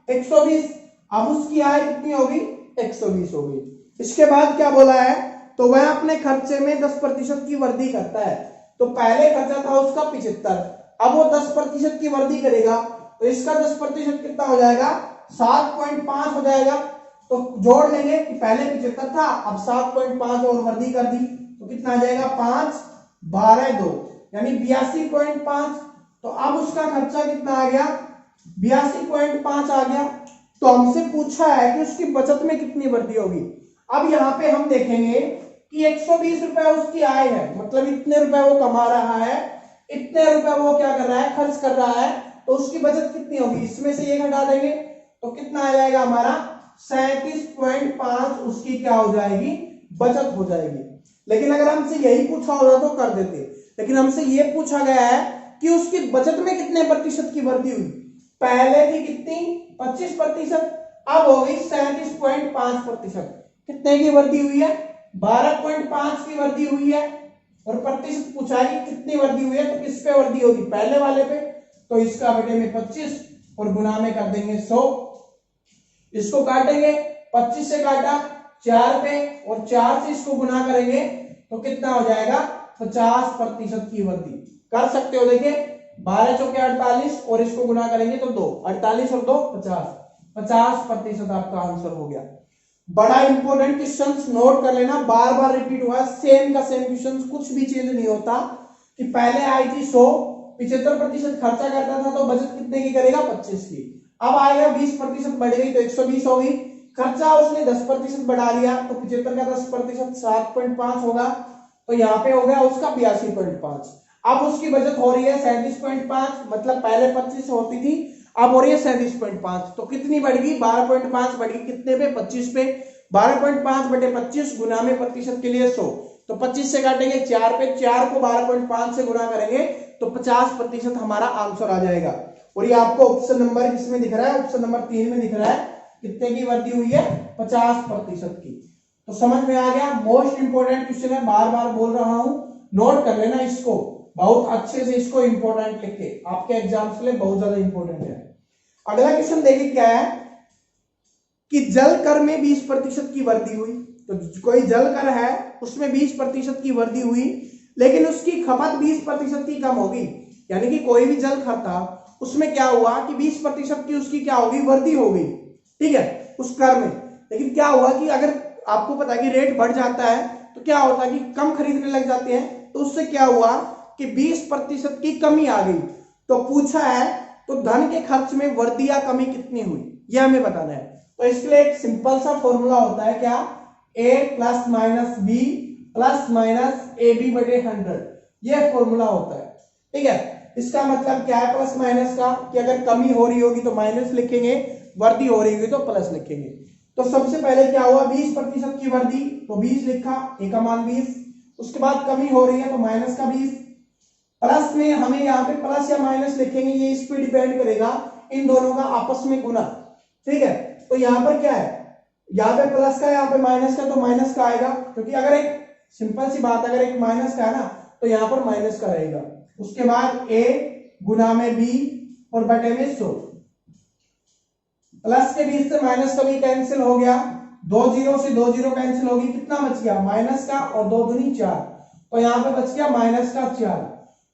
120। अब उसकी आय कितनी होगी 120 होगी। इसके बाद क्या बोला है, तो वह अपने खर्चे में 10% की वृद्धि करता है। तो पहले खर्चा था उसका 75, अब वो 10% की वृद्धि करेगा, तो इसका 10% कितना हो जाएगा 7.5 हो जाएगा। तो जोड़ लेंगे कि पहले 75 था, अब 7.5 और वृद्धि कर दी, तो कितना आ जाएगा 5 12 2 यानी 82.5। तो अब उसका खर्चा कितना आ गया 82.5 आ गया। तो हमसे पूछा है कि उसकी बचत में कितनी वृद्धि होगी। अब यहाँ पे हम देखेंगे कि 120 रुपए उसकी आय है, मतलब इतने रुपए वो कमा रहा है, इतने रुपए वो क्या कर रहा है खर्च कर रहा है, तो उसकी बचत कितनी होगी, इसमें से ये घटा देंगे तो कितना आ जाएगा हमारा 37.5 उसकी क्या हो जाएगी बचत हो जाएगी। लेकिन अगर हमसे यही पूछा होता तो कर देते, लेकिन हमसे ये पूछा गया है कि उसकी बचत में कितने प्रतिशत की वृद्धि हुई। पहले थी कितनी 25%, अब हो गई 37.5%। कितने की वृद्धि हुई है 12.5 की वृद्धि हुई है। और प्रतिशत पूछा है कि कितनी वृद्धि हुई है, तो किस पे वृद्धि होगी पहले वाले पे, तो इसका बेटे में 25 और गुना में कर देंगे 100। इसको काटेंगे 25 से काटा 4 पे और 4 से इसको गुना करेंगे तो कितना हो जाएगा 50% की वृद्धि कर सकते हो। देखिए 12 चौके 48 और इसको गुना करेंगे तो 2, 48 और 2 50% आपका आंसर हो गया। बड़ा इंपॉर्टेंट क्वेश्चन नोट कर लेना, बार बार रिपीट हुआ सेम का सेम क्वेश्चन, कुछ भी चेंज नहीं होता। कि पहले आई थी 100, 75% खर्चा करता था तो बचत कितने की करेगा 25 की। अब आएगा 20% बढ़ गई तो 120 हो गई। खर्चा उसने 10% बढ़ा लिया तो 75 का 10% 7.5 होगा, तो यहाँ पे हो गया उसका 82.5। अब उसकी बचत हो रही है 37.5, मतलब पहले 25 होती थी अब हो रही है 37.5, तो कितनी बढ़ गई 12.5 बढ़ गई, कितने पे 25 पे। 12.5 बटे 25 गुना में प्रतिशत के लिए 100, तो 25 से काटेंगे 4 पे, 4 को 12.5 से गुना करेंगे तो 50% हमारा आंसर आ जाएगा। और ये आपको ऑप्शन नंबर किसमें दिख रहा है, ऑप्शन नंबर 3 में दिख रहा है। कितने की वृद्धि हुई है 50% की। तो समझ में आ गया, मोस्ट इंपोर्टेंट क्वेश्चन है, बार बार बोल रहा हूं, नोट कर लेना इसको बहुत अच्छे से, इसको इंपॉर्टेंट लिख के आपके एग्जाम के लिए बहुत ज्यादा इंपॉर्टेंट है। अगला क्वेश्चन देखिए क्या है कि जल कर में 20% की वृद्धि हुई। तो कोई जल कर है उसमें 20% की वृद्धि हुई, लेकिन उसकी खपत 20% की कम होगी। यानी कि कोई भी जल कर था उसमें क्या हुआ कि 20% की उसकी क्या होगी वृद्धि हो गई, ठीक है उस कर में। लेकिन क्या हुआ कि अगर आपको पता है कि रेट बढ़ जाता है तो क्या होता है कि कम खरीदने लग जाते हैं, तो उससे क्या हुआ कि 20% की कमी आ गई। तो पूछा है तो धन के खर्च में वृद्धि या कमी कितनी हुई यह हमें बताना है। तो इसके लिए एक सिंपल सा फॉर्मूला होता है क्या, a plus minus B plus minus A B बटे 100, यह फॉर्मूला होता है, ठीक है। इसका मतलब क्या है प्लस माइनस का, कि अगर कमी हो रही होगी तो माइनस लिखेंगे, वृद्धि हो रही होगी तो प्लस लिखेंगे। तो सबसे पहले क्या हुआ 20% की वृद्धि, तो 20 लिखा, ए का मान 20। उसके बाद कमी हो रही है तो माइनस का 20, प्लस में हमें यहाँ पे प्लस या माइनस लिखेंगे, ये इस पे डिपेंड करेगा इन दोनों का आपस में गुना, ठीक है। तो यहाँ पर क्या है, यहाँ पे प्लस का यहाँ पे माइनस का, तो माइनस का आएगा, क्योंकि अगर एक सिंपल सी बात अगर एक माइनस का है ना तो यहाँ पर माइनस का रहेगा। उसके बाद a गुना में b और बटे में 100, प्लस के बीच से माइनस का भी कैंसिल हो गया, 2 जीरो से 2 जीरो कैंसिल होगी, कितना बच गया माइनस का और 2 दूनी 4, तो यहाँ पे बच गया माइनस का 4।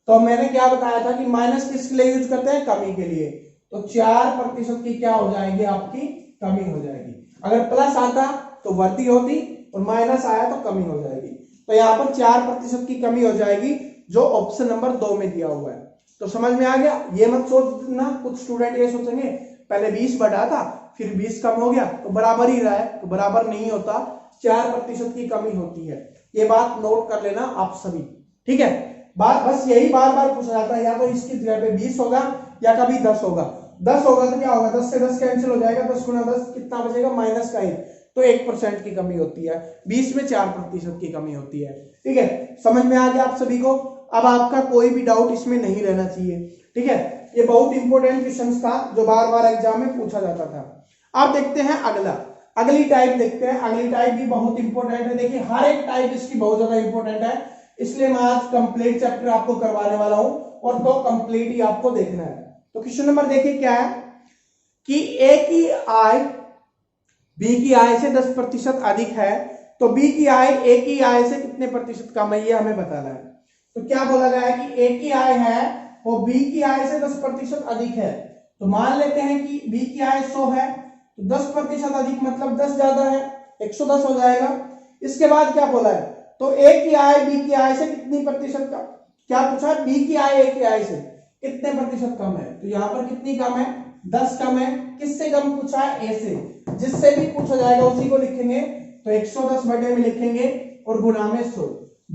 तो मैंने क्या बताया था कि माइनस किसके लिए यूज करते हैं कमी के लिए, तो 4% की क्या हो जाएगी आपकी कमी हो जाएगी। अगर प्लस आता तो वृद्धि होती और माइनस आया तो कमी हो जाएगी। तो यहाँ पर 4% की कमी हो जाएगी जो ऑप्शन नंबर 2 में दिया हुआ है। तो समझ में आ गया, ये मत सोचना कुछ स्टूडेंट ये सोचेंगे पहले 20 बढ़ा था फिर 20 कम हो गया तो बराबर ही रहा है, तो बराबर नहीं होता, 4% की कमी होती है। ये बात नोट कर लेना आप सभी, ठीक है। बात बस यही बार बार पूछा जाता है, या तो इसकी जगह पे 20 होगा या कभी 10 होगा। 10 होगा तो क्या होगा, 10 से 10 कैंसिल हो जाएगा, 10 गुना 10 कितना बचेगा, -1, तो 1% की कमी होती है, 20 में 4% की कमी होती है। ठीक है, समझ में आ गया आप सभी को। अब आपका कोई भी डाउट इसमें नहीं रहना चाहिए। ठीक है, ये बहुत इंपॉर्टेंट क्वेश्चन था जो बार बार एग्जाम में पूछा जाता था। अब देखते हैं अगली टाइप देखते हैं। अगली टाइप भी बहुत इंपॉर्टेंट है। देखिए हर एक टाइप इसकी बहुत ज्यादा इंपॉर्टेंट है, इसलिए मैं आज कंप्लीट चैप्टर आपको करवाने वाला हूं और तो कंप्लीट ही आपको देखना है। तो क्वेश्चन नंबर देखिए क्या है कि ए की आय बी की आय से 10% अधिक है, तो बी की आय ए की आय से कितने प्रतिशत कम है, ये हमें बताना है। तो क्या बोला गया है कि ए की आय है वो बी की आय से 10% अधिक है। तो मान लेते हैं कि बी की आय 100 है, तो 10% अधिक मतलब 10 ज्यादा है, 110 हो जाएगा। इसके बाद क्या बोला है, तो ए की आय बी की आय से कितनी प्रतिशत कम, क्या पूछा है, बी की आय ए की आय से कितने प्रतिशत कम है, तो यहां पर कितनी कम है, 10 कम है। किससे कम पूछा है, ए से, जिससे भी पूछा जाएगा उसी को लिखेंगे, तो 110 बटे में लिखेंगे और गुना में 100,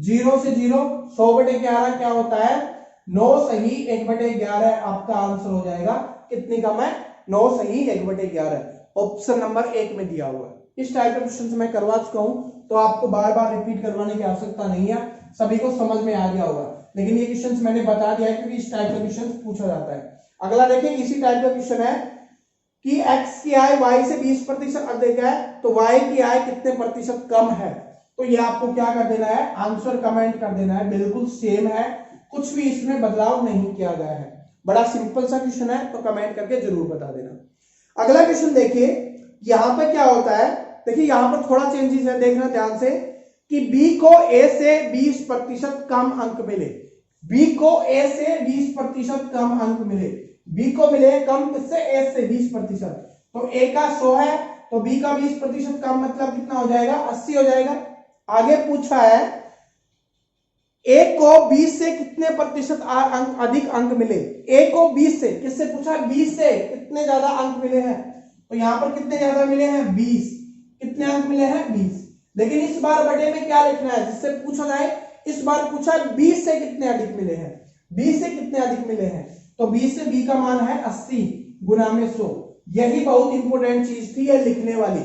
0 से 0, 100 बटे 11 क्या होता है, 9 सही 1 बटे 11 आपका आंसर हो जाएगा। कितनी कम है, 9 सही 1 बटे 11, ऑप्शन नंबर 1 में दिया हुआ है। इस टाइप के क्वेश्चन मैं करवा चुका हूं, तो आपको बार बार रिपीट करवाने की आवश्यकता नहीं है, सभी को समझ में आ गया होगा। लेकिन ये क्वेश्चन मैंने बता दिया है क्योंकि इस टाइप का क्वेश्चन पूछा जाता है। अगला देखिए इसी टाइप का क्वेश्चन है कि x की आय y से 20% अधिक है, तो y की आय कितने प्रतिशत कम है। तो ये आपको क्या कर देना है, आंसर कमेंट कर देना है, बिल्कुल सेम है, कुछ भी इसमें बदलाव नहीं किया गया है। बड़ा सिंपल सा क्वेश्चन है, तो कमेंट करके जरूर बता देना। अगला क्वेश्चन देखिए, यहां पे क्या होता है, देखिए यहां पर थोड़ा चेंजेस है, देखना ध्यान से कि b को a से 20% कम अंक मिले, b को a से 20% कम अंक मिले, b को मिले कम किससे, a से 20%, तो a का 100 है तो b का 20% कम मतलब कितना हो जाएगा, 80 हो जाएगा। आगे पूछा है a को 20 से कितने प्रतिशत अंक अधिक अंक मिले, a को 20 से, किससे पूछा, 20 से कितने ज्यादा अंक मिले हैं, तो यहां पर कितने ज्यादा मिले हैं, 20, कितने अंक मिले हैं, 20। लेकिन इस बार बटे में क्या लिखना है, जिससे पूछा जाए, इस बार पूछा 20 से कितने अधिक मिले हैं, 20 से कितने अधिक मिले हैं, तो 20 से b का मान है 80 गुना में 100। यही बहुत इंपॉर्टेंट चीज थी ये लिखने वाली।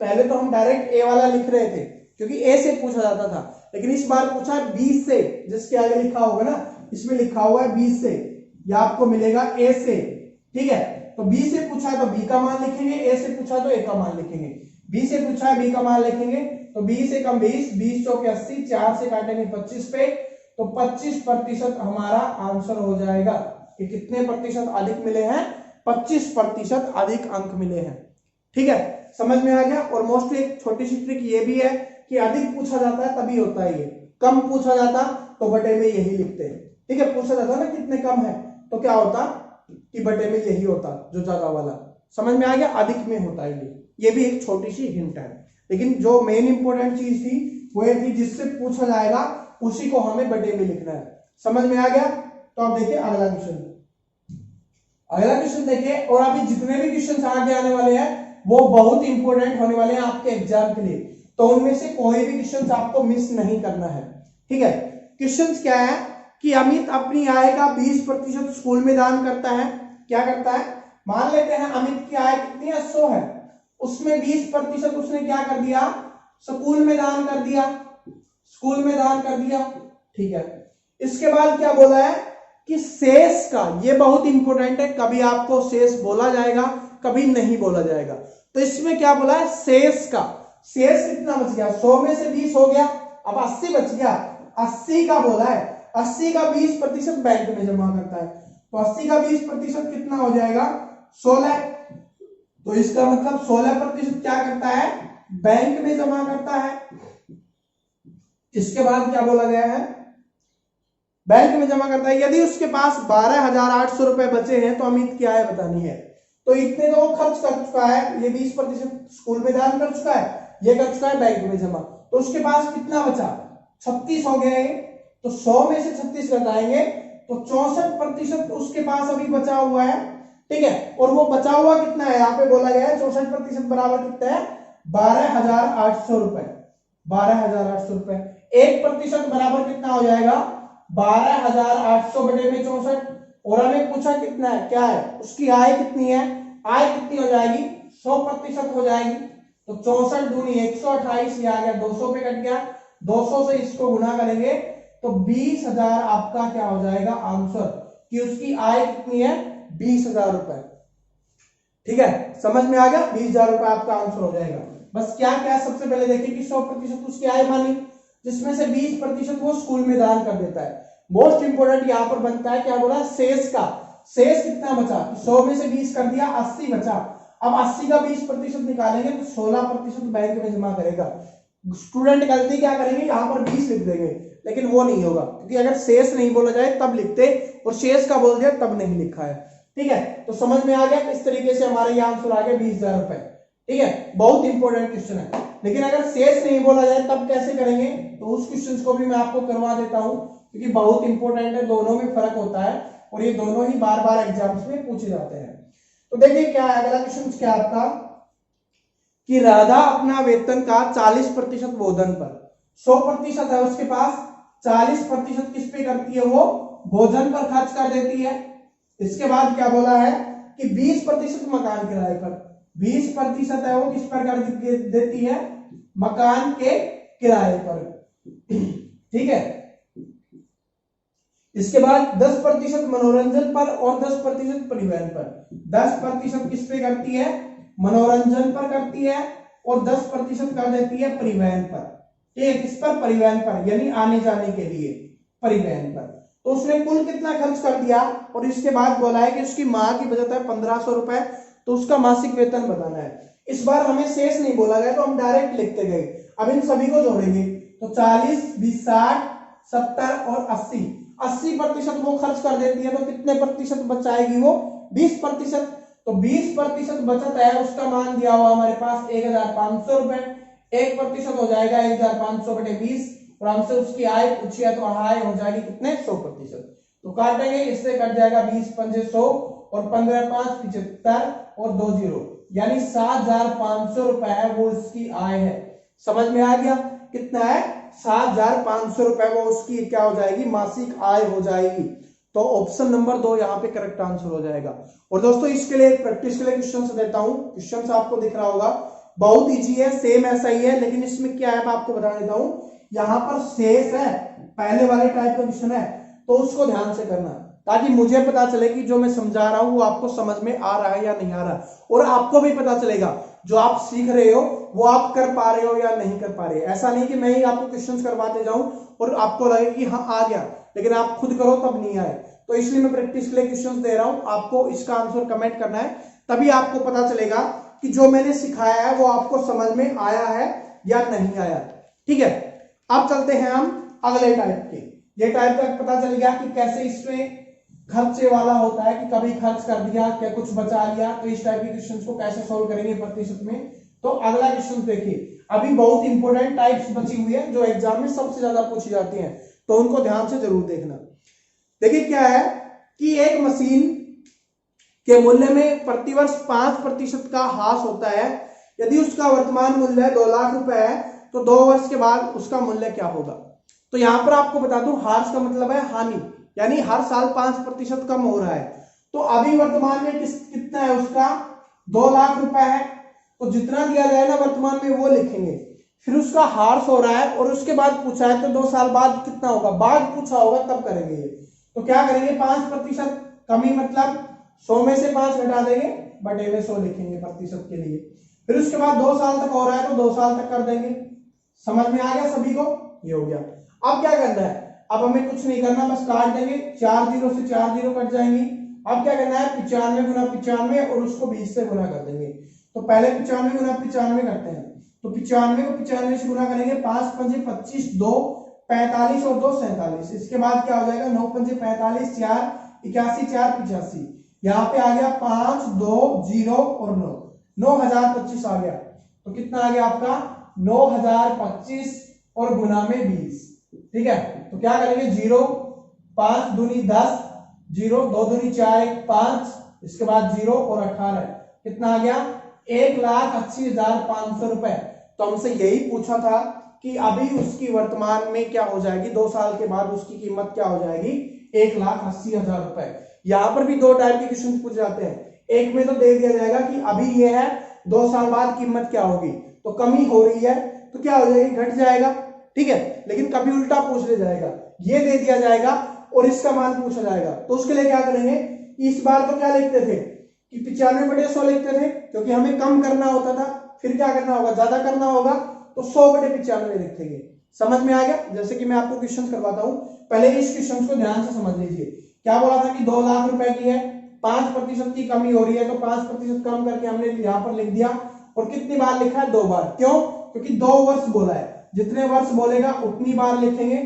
पहले तो हम डायरेक्ट a वाला लिख रहे थे क्योंकि a से पूछा जाता था, लेकिन इस बार पूछा 20 से, जिसके आगे लिखा होगा ना, इसमें लिखा हुआ है 20 से, या आपको मिलेगा a से। ठीक है, तो b से पूछा है तो b का मान लिखेंगे, a से पूछा तो a का मान लिखेंगे, b से पूछा है b का मान लिखेंगे, तो 20 से कम 20, 20 चौके 80, 4 से काटेंगे 25 पे, तो 25% हमारा आंसर हो जाएगा कि कितने प्रतिशत अधिक मिले हैं, 25% अधिक अंक मिले हैं। ठीक है, समझ में आ गया। और मोस्टली एक छोटी सी ट्रिक ये भी है कि अधिक पूछा जाता है तभी होता है ये, कम पूछा जाता तो बटे में यही लिखते हैं। ठीक है, पूछा जाता ना कितने कम है, तो क्या होता कि बटे में यही होता जो ज्यादा वाला। समझ में आ गया, अधिक में होता है ये भी एक छोटी सी हिंट है। लेकिन जो मेन इंपॉर्टेंट चीज थी वो ये थी जिससे पूछा जाएगा उसी को हमें बटे में लिखना है। समझ में आ गया। तो आप देखिए अगला क्वेश्चन, देखिए, और अभी जितने भी क्वेश्चन आगे आने वाले हैं वो बहुत इंपॉर्टेंट होने वाले हैं आपके एग्जाम के लिए, तो उनमें से कोई भी क्वेश्चन आपको मिस नहीं करना है। ठीक है, क्वेश्चन क्या है कि अमित अपनी आय का 20% स्कूल में दान करता है। क्या करता है, मान लेते हैं अमित की आय कितनी है, 100 है, उसमें 20% उसने क्या कर दिया, स्कूल में दान कर दिया, स्कूल में दान कर दिया। ठीक है, इसके बाद क्या बोला है कि शेष का, ये बहुत इंपॉर्टेंट है, कभी आपको शेष बोला जाएगा कभी नहीं बोला जाएगा, तो इसमें क्या बोला है, शेष का, शेष कितना बच गया, 100 में से 20 हो गया, अब 80 बच गया, 80 का बोला है, 80 का 20% बैंक में जमा करता है, तो 80 का 20% कितना हो जाएगा, 16। तो इसका मतलब 16% क्या करता है, बैंक में जमा करता है। इसके बाद क्या बोला गया है, बैंक में जमा करता है। यदि उसके पास 12,800 रुपए बचे हैं तो अमित की आय बतानी है। तो इतने तो वो खर्च कर चुका है, ये 20% स्कूल में दान कर चुका है, ये कर चुका है बैंक में जमा, तो उसके पास कितना बचा, 36 हो गए। तो 100 में से 36 घटाएंगे तो 64% उसके पास अभी बचा हुआ है। ठीक है, और वो बचा हुआ कितना है, यहाँ पे बोला गया है 64% बराबर कितना है, 12,800 रुपए, 12,800 रुपए। 1% बराबर कितना हो जाएगा, 12,800 बटे में 64, और हमें पूछा कितना है, क्या है, उसकी आय कितनी है, आय कितनी हो जाएगी, 100% हो जाएगी। तो 64 दूनी 128, ये आ गया 200 पे कट गया, 200 से इसको गुना करेंगे तो 20,000 आपका क्या हो जाएगा आंसर, कि उसकी आय कितनी है, 20,000 रुपए। ठीक है, समझ में आ गया, 20,000 रुपए आपका आंसर हो जाएगा। बस क्या क्या सबसे पहले देखिए कि 100% उसकी आय मानी, जिसमें से 20% वो स्कूल में दान कर देता है। मोस्ट इंपोर्टेंट यहां पर बनता है, क्या बोला, शेष का, शेष कितना बचा, 100 में से 20 कर दिया, 80 बचा। अब 80 का 20% निकालेंगे तो 16% बैंक में जमा करेगा। स्टूडेंट गलती क्या करेंगे, यहां पर 20 लिख देंगे, लेकिन वो नहीं होगा, क्योंकि अगर शेष नहीं बोला जाए तब लिखते, और शेष का बोल दिया तब नहीं लिखा है। ठीक है, तो समझ में आ गया, इस तरीके से हमारे ये आंसर आ गया 20,000 रुपए। ठीक है, बहुत इंपॉर्टेंट क्वेश्चन है। लेकिन अगर शेष नहीं बोला जाए तब कैसे करेंगे, तो उस क्वेश्चन को भी मैं आपको करवा देता हूं, क्योंकि बहुत इंपॉर्टेंट है, दोनों में फर्क होता है और ये दोनों ही बार बार एग्जाम्स में पूछे जाते हैं। तो देखिए क्या है अगला क्वेश्चन, क्या आपका, कि राधा अपना वेतन का 40% भोजन पर, 100% है उसके पास, 40% किस पे करती है, वो भोजन पर खर्च कर देती है। इसके बाद क्या बोला है कि 20% मकान किराए पर, 20% है वो किस पर कर देती है, मकान के किराए पर। ठीक है, इसके बाद 10% मनोरंजन पर और 10% परिवहन पर, 10% किस पे करती है, मनोरंजन पर करती है, और 10% कर देती है परिवहन पर। ठीक है, किस पर, परिवहन पर, यानी आने जाने के लिए परिवहन पर। तो उसने कुल कितना खर्च कर दिया, और इसके बाद बोला है कि उसकी माँ की बचत है 1500 रुपए, तो उसका मासिक वेतन बताना है। इस बार हमें शेष नहीं बोला गया, तो हम डायरेक्ट लिखते गए। अब इन सभी को जोड़ेंगे तो 40, 20, 60, 70 और 80, 80% वो खर्च कर देती है, तो कितने प्रतिशत बचाएगी वो, 20%। तो 20% बचत है, उसका मान दिया हुआ हमारे पास 1,500 रुपए, 1% हो जाएगा 1,500 बटे 20, और हमसे उसकी आय पूछी है, तो आय हो जाएगी कितने, 100%। तो काटेंगे, इससे कट जाएगा 20 पंजे 100 और 15 5 75 और 2 0, यानी 7,500 रुपए है वो इसकी आय है। समझ में आ गया, कितना है, 7,500 रुपए वो उसकी क्या हो जाएगी, मासिक आय हो जाएगी। तो ऑप्शन नंबर 2 यहाँ पे करेक्ट आंसर हो जाएगा। और दोस्तों इसके लिए प्रैक्टिस के लिए क्वेश्चन देता हूं, क्वेश्चन आपको दिख रहा होगा, बहुत इजी है, सेम ऐसा ही है, लेकिन इसमें क्या है मैं आपको बता देता हूं। यहाँ पर शेष है, पहले वाले टाइप का क्वेश्चन है, तो उसको ध्यान से करना, ताकि मुझे पता चले कि जो मैं समझा रहा हूं वो आपको समझ में आ रहा है या नहीं आ रहा, और आपको भी पता चलेगा जो आप सीख रहे हो वो आप कर पा रहे हो या नहीं कर पा रहे। ऐसा नहीं कि मैं ही आपको क्वेश्चंस करवाते जाऊं और आपको लगे कि हाँ आ गया, लेकिन आप खुद करो तब नहीं आए। तो इसलिए मैं प्रैक्टिस के लिए क्वेश्चंस दे रहा हूं, आपको इसका आंसर कमेंट करना है, तभी आपको पता चलेगा कि जो मैंने सिखाया है वो आपको समझ में आया है या नहीं आया। ठीक है, अब चलते हैं हम अगले टाइप के। ये टाइप का पता चल गया कि कैसे इसमें खर्चे वाला होता है, कि कभी खर्च कर दिया, क्या कुछ बचा लिया, तो इस टाइप के क्वेश्चंस को कैसे सॉल्व करेंगे प्रतिशत में। तो अगला क्वेश्चन देखिए, अभी बहुत इंपॉर्टेंट टाइप्स बची हुई है जो एग्जाम में सबसे ज्यादा पूछी जाती हैं, तो उनको ध्यान से जरूर देखना। देखिए क्या है कि एक मशीन के मूल्य में प्रतिवर्ष 5% का ह्रास होता है। यदि उसका वर्तमान मूल्य 2 लाख रुपए है, तो 2 वर्ष के बाद उसका मूल्य क्या होगा। तो यहां पर आपको बता दूं, ह्रास का मतलब है हानि, यानी हर साल 5% कम हो रहा है। तो अभी वर्तमान में कितना है उसका, 2 लाख रुपए है, तो जितना दिया जाए ना वर्तमान में वो लिखेंगे। फिर उसका ह्रास हो रहा है और उसके बाद पूछा है, तो 2 साल बाद कितना होगा, बाद पूछा होगा तब करेंगे ये। तो क्या करेंगे, 5% कमी, मतलब 100 में से 5 घटा देंगे, बटे में 100 लिखेंगे प्रतिशत के लिए। फिर उसके बाद 2 साल तक हो रहा है, तो 2 साल तक कर देंगे। समझ में आ गया सभी को, ये हो गया। अब क्या करना है, अब हमें कुछ नहीं करना, बस काट देंगे, 4 0 से 4 0 कट जाएंगी। अब क्या करना है, 95 गुना 95 और उसको 20 से गुना कर देंगे। तो पहले 95 गुना 95 करते हैं, तो 95 को 95 से गुना करेंगे, 5 पंजे 25, 2 45 और 2 47। इसके बाद क्या हो जाएगा, 9 पंजे 45, 4 81, 4 85। यहाँ पे आ गया 5 2 0 और 9, 9025 आ गया। तो कितना आ गया आपका, 9025 और गुना में 20। ठीक है, तो क्या करेंगे, 0 5 दूनी 10, 0 2 दूनी 4 1 5, इसके बाद 0 और 18, कितना आ गया, 1,80,500 रुपए। तो हमसे यही पूछा था कि अभी उसकी वर्तमान में क्या हो जाएगी, 2 साल के बाद उसकी कीमत क्या हो जाएगी, 1,80,000 रुपए। यहाँ पर भी दो टाइप के क्वेश्चन पूछे जाते हैं। एक में तो दे दिया जाएगा कि अभी ये है, 2 साल बाद कीमत क्या होगी, तो कमी हो रही है तो क्या हो जाएगी, घट जाएगा, ठीक है। लेकिन कभी उल्टा पूछ ले जाएगा, ये दे दिया जाएगा और इसका मान पूछा जाएगा, तो उसके लिए क्या करेंगे, इस बार तो क्या लिखते थे कि 95/100 लिखते थे, क्योंकि हमें कम करना होता था। फिर क्या करना होगा, ज्यादा करना होगा तो 100/95 लिखेंगे। समझ में आ गया। जैसे कि मैं आपको क्वेश्चन करवाता हूं, पहले इस क्वेश्चन को ध्यान से समझ लीजिए। क्या बोला था कि 2 लाख रुपए की है, 5% की कमी हो रही है, तो 5% कम करके हमने यहाँ पर लिख दिया। और कितनी बार लिखा है, 2 बार। क्यों, क्योंकि 2 वर्ष बोला है, जितने वर्ष बोलेगा उतनी बार लिखेंगे।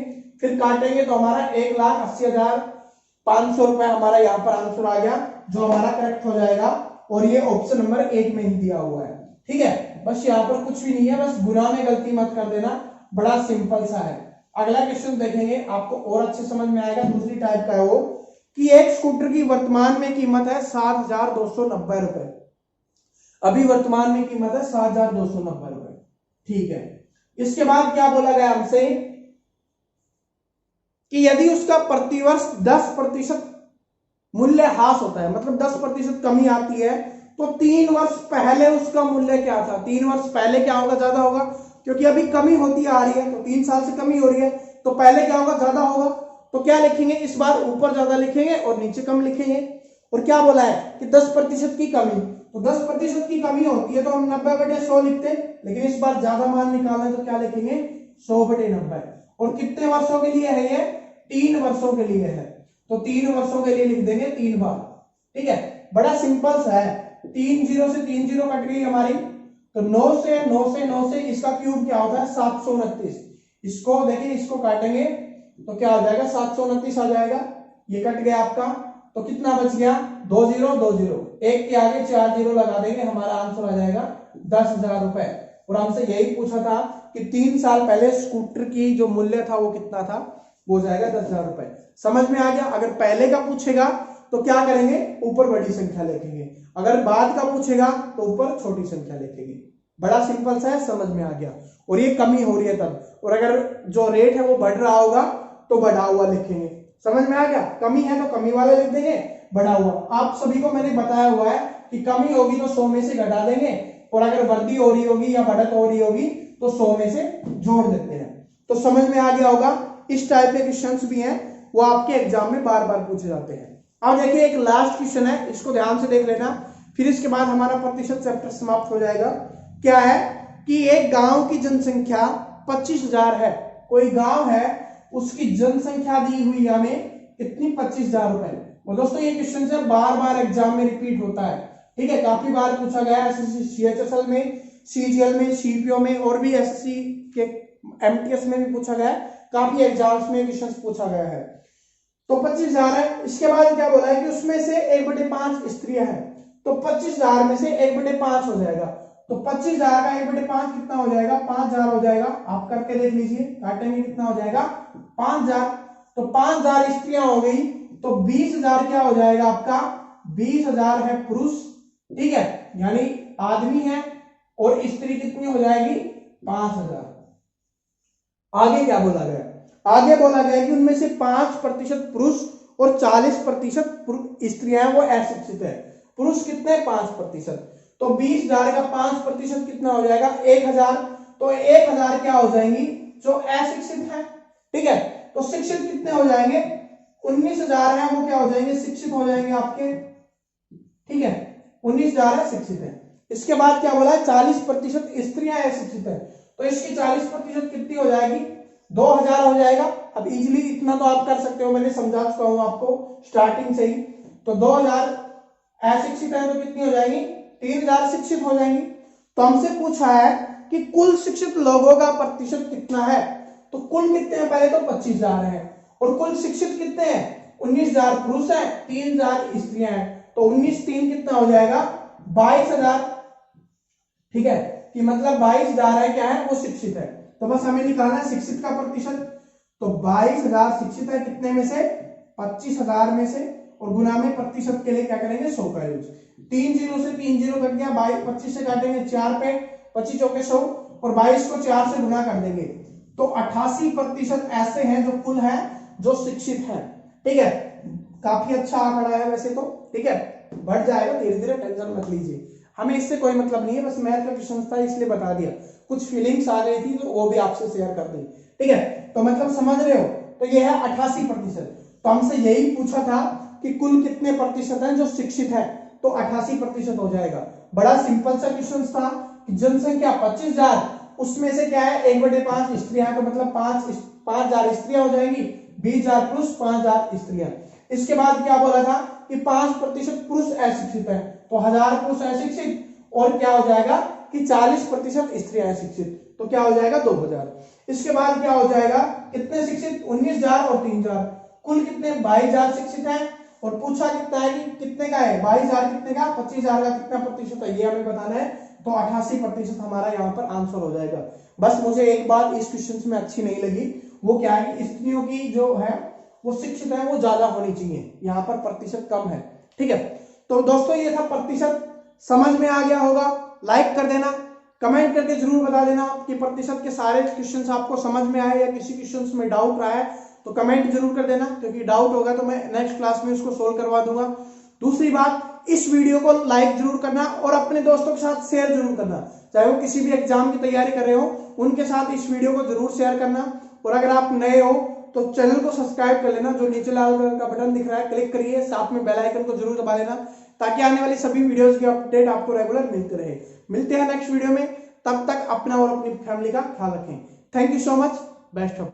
फिर काटेंगे तो हमारा 1,80,500 रुपए हमारा यहाँ पर आंसर आ गया, जो हमारा करेक्ट हो जाएगा। और ये ऑप्शन नंबर 1 में ही दिया हुआ है, ठीक है। बस यहाँ पर कुछ भी नहीं है, बस गुना में गलती मत कर देना, बड़ा सिंपल सा है। अगला क्वेश्चन देखेंगे, आपको और अच्छे समझ में आएगा। दूसरी टाइप का है वो कि एक स्कूटर की वर्तमान में कीमत है 7,290 रुपए। अभी वर्तमान में कीमत है 7,290 रुपए, ठीक है। इसके बाद क्या बोला गया हमसे कि यदि उसका प्रतिवर्ष 10% मूल्य ह्रास होता है, मतलब 10% कमी आती है, तो 3 वर्ष पहले उसका मूल्य क्या था। 3 वर्ष पहले क्या होगा, ज्यादा होगा, क्योंकि अभी कमी होती आ रही है, तो 3 साल से कमी हो रही है, तो पहले क्या होगा, ज्यादा होगा। तो क्या लिखेंगे, इस बार ऊपर ज्यादा लिखेंगे और नीचे कम लिखेंगे। और क्या बोला है कि 10% की कमी, तो 10% की कमी होती है तो हम 90/100 लिखते हैं, लेकिन इस बार ज्यादा मान निकालना है तो क्या लिखेंगे, 100/90। और कितने वर्षों के लिए है ये, 3 वर्षों के लिए है, तो 3 वर्षों के लिए लिख देंगे 3 बार, ठीक है। बड़ा सिंपल सा है। 3 0 से 3 0 कट गई हमारी, तो 9 से 9 से 9 से इसका क्यूब क्या होता है, 729। इसको देखिए, इसको काटेंगे तो क्या आ जाएगा, 729 आ जाएगा। ये कट गया आपका, तो कितना बच गया, 2 0 2 0, एक के आगे 4 0 लगा देंगे, हमारा आंसर आ जाएगा 10,000 रुपए। और हमसे यही पूछा था कि 3 साल पहले स्कूटर की जो मूल्य था वो कितना था, वो जाएगा 10,000 रुपए। समझ में आ गया। अगर पहले का पूछेगा तो क्या करेंगे, ऊपर बड़ी संख्या लिखेंगे, अगर बाद का पूछेगा तो ऊपर छोटी संख्या लिखेंगे। बड़ा सिंपल सा है, समझ में आ गया। और ये कमी हो रही है तब, और अगर जो रेट है वो बढ़ रहा होगा तो बढ़ा हुआ लिखेंगे। समझ में आ गया। कमी है तो कमी वाला लिख देंगे, बढ़ा हुआ। आप सभी को मैंने बताया हुआ है कि कमी होगी तो 100 में से घटा देंगे, और अगर वृद्धि हो रही होगी या बढ़त हो रही होगी तो 100 में से जोड़ देते हैं। तो समझ में आ गया होगा। इस टाइप के क्वेश्चंस भी हैं, वो आपके एग्जाम में बार बार पूछे जाते हैं। अब देखिए, एक लास्ट क्वेश्चन है, इसको ध्यान से देख लेना, फिर इसके बाद हमारा प्रतिशत चैप्टर समाप्त हो जाएगा। क्या है कि एक गांव की जनसंख्या 25,000 है। कोई गांव है, उसकी जनसंख्या दी हुई हमें कितनी, 25,000 रुपए। और दोस्तों ये क्वेश्चन से बार बार एग्जाम में रिपीट होता है, ठीक है। काफी बार पूछा गया है, एसएससी सीएचएसएल में, सीजीएल में, सीपीओ में, और भी एसएससी के एमटीएस में भी पूछा गया है। काफी एग्जाम्स में क्वेश्चन पूछा गया है। तो 25,000 है। इसके बाद क्या बोला है कि उसमें से 1/5 स्त्रियां हैं, तो 25,000 में से 1/5 हो जाएगा। तो 25,000 का 1/5 कितना हो जाएगा, 5,000 हो जाएगा। आप करके देख लीजिए, काटेंगे कितना हो जाएगा, 5,000। तो 5,000 स्त्रियां हो गई, तो 20,000 क्या हो जाएगा आपका, 20,000 है पुरुष, ठीक है, यानी आदमी है, और स्त्री कितनी हो जाएगी, 5,000। आगे क्या बोला गया, आगे बोला गया कि उनमें से 5% पुरुष और 40% स्त्रियां वो अशिक्षित है। पुरुष कितने, 5%। तो 20,000 का 5% कितना हो जाएगा, 1,000। तो 1,000 क्या हो जाएंगी, जो अशिक्षित है, ठीक है। तो शिक्षित कितने हो जाएंगे, 19,000 है, वो क्या हो जाएंगे, शिक्षित हो जाएंगे आपके, ठीक है। 19,000 है, शिक्षित है। इसके बाद क्या बोला है, 40% स्त्रियां अशिक्षित है, तो इसकी 40% कितनी हो जाएगी, 2,000 हो जाएगा। अब इजीली इतना तो आप कर सकते हो, मैंने समझा चुका हूं आपको स्टार्टिंग से ही। तो 2,000 अशिक्षित है तो कितनी हो जाएगी, 3,000 शिक्षित हो जाएंगी। तो हमसे पूछा है कि कुल शिक्षित लोगों का प्रतिशत कितना है। तो कुल कितने हैं, पहले तो 25,000 है, और कुल शिक्षित कितने हैं, 19,000 पुरुष है, 3,000 स्त्रियां हैं। तो 19 3 कितना हो जाएगा, 22,000, ठीक है, कि मतलब 22,000 है, क्या है, वो शिक्षित है। तो बस हमें निकालना है शिक्षित का प्रतिशत। तो 22,000 शिक्षित है, कितने में से, 25,000 में से, और गुना में प्रतिशत के लिए क्या करेंगे, 100 का यूज। 3 0 से 3 0 कट गया, 25 से काटेंगे 4 पे, 25 चौके 100, और 22 को 4 से गुना कर देंगे। तो 88% ऐसे हैं जो कुल है, जो शिक्षित है, ठीक है। काफी अच्छा आंकड़ा है वैसे तो, ठीक है, बढ़ जाएगा धीरे धीरे, टेंशन मत लीजिए, हमें इससे कोई मतलब नहीं है, बस मैथ का क्वेश्चन था इसलिए बता दिया, कुछ फीलिंग्स आ रही थी तो वो भी आपसे शेयर कर दी, ठीक है। तो मतलब समझ रहे हो, तो ये है 88%। तो हमसे यही पूछा था कि कुल कितने प्रतिशत हैं जो शिक्षित है, तो 88% हो जाएगा। बड़ा सिंपल सा क्वेश्चन था कि जनसंख्या 25,000, उसमें से क्या है 1/5 स्त्रियां, तो मतलब 5,000 स्त्रियां हो जाएंगी, 20,000 पुरुष, 5,000 स्त्रियां। इसके बाद क्या बोला था कि 5% पुरुष अशिक्षित है, तो 1,000 पुरुष अशिक्षित, और क्या हो जाएगा कि 40% स्त्रियां अशिक्षित, तो क्या हो जाएगा 2,000। इसके बाद क्या हो जाएगा, कितने शिक्षित 19,000 और 3,000, कुल कितने 22,000 शिक्षित हैं, और पूछा कितना है कि कितने का है 22,000 कितने का, 25,000 का कितना प्रतिशत है, ये हमें बताना है। तो 88% हमारा यहाँ पर आंसर हो जाएगा। बस मुझे एक बात इस क्वेश्चन में अच्छी नहीं लगी, वो क्या है कि स्त्रियों की जो है वो शिक्षित है वो ज्यादा होनी चाहिए, यहाँ पर प्रतिशत कम है, ठीक है। तो दोस्तों ये था प्रतिशत, समझ में आ गया होगा, लाइक कर देना, कमेंट करके जरूर बता देना कि प्रतिशत के सारे क्वेश्चंस आपको समझ में आए या किसी क्वेश्चंस में डाउट रहा है, तो कमेंट जरूर कर देना, क्योंकि डाउट होगा तो मैं नेक्स्ट क्लास में उसको सोल्व करवा दूंगा। दूसरी बात, इस वीडियो को लाइक जरूर करना और अपने दोस्तों के साथ शेयर जरूर करना, चाहे वो किसी भी एग्जाम की तैयारी कर रहे हो, उनके साथ इस वीडियो को जरूर शेयर करना। और अगर आप नए हो तो चैनल को सब्सक्राइब कर लेना, जो नीचे लाल कलर का बटन दिख रहा है क्लिक करिए, साथ में बेल आइकन को जरूर दबा लेना, ताकि आने वाली सभी वीडियोस की अपडेट आपको रेगुलर मिलते रहे। मिलते हैं नेक्स्ट वीडियो में, तब तक अपना और अपनी फैमिली का ख्याल रखें। Thank you so much, best of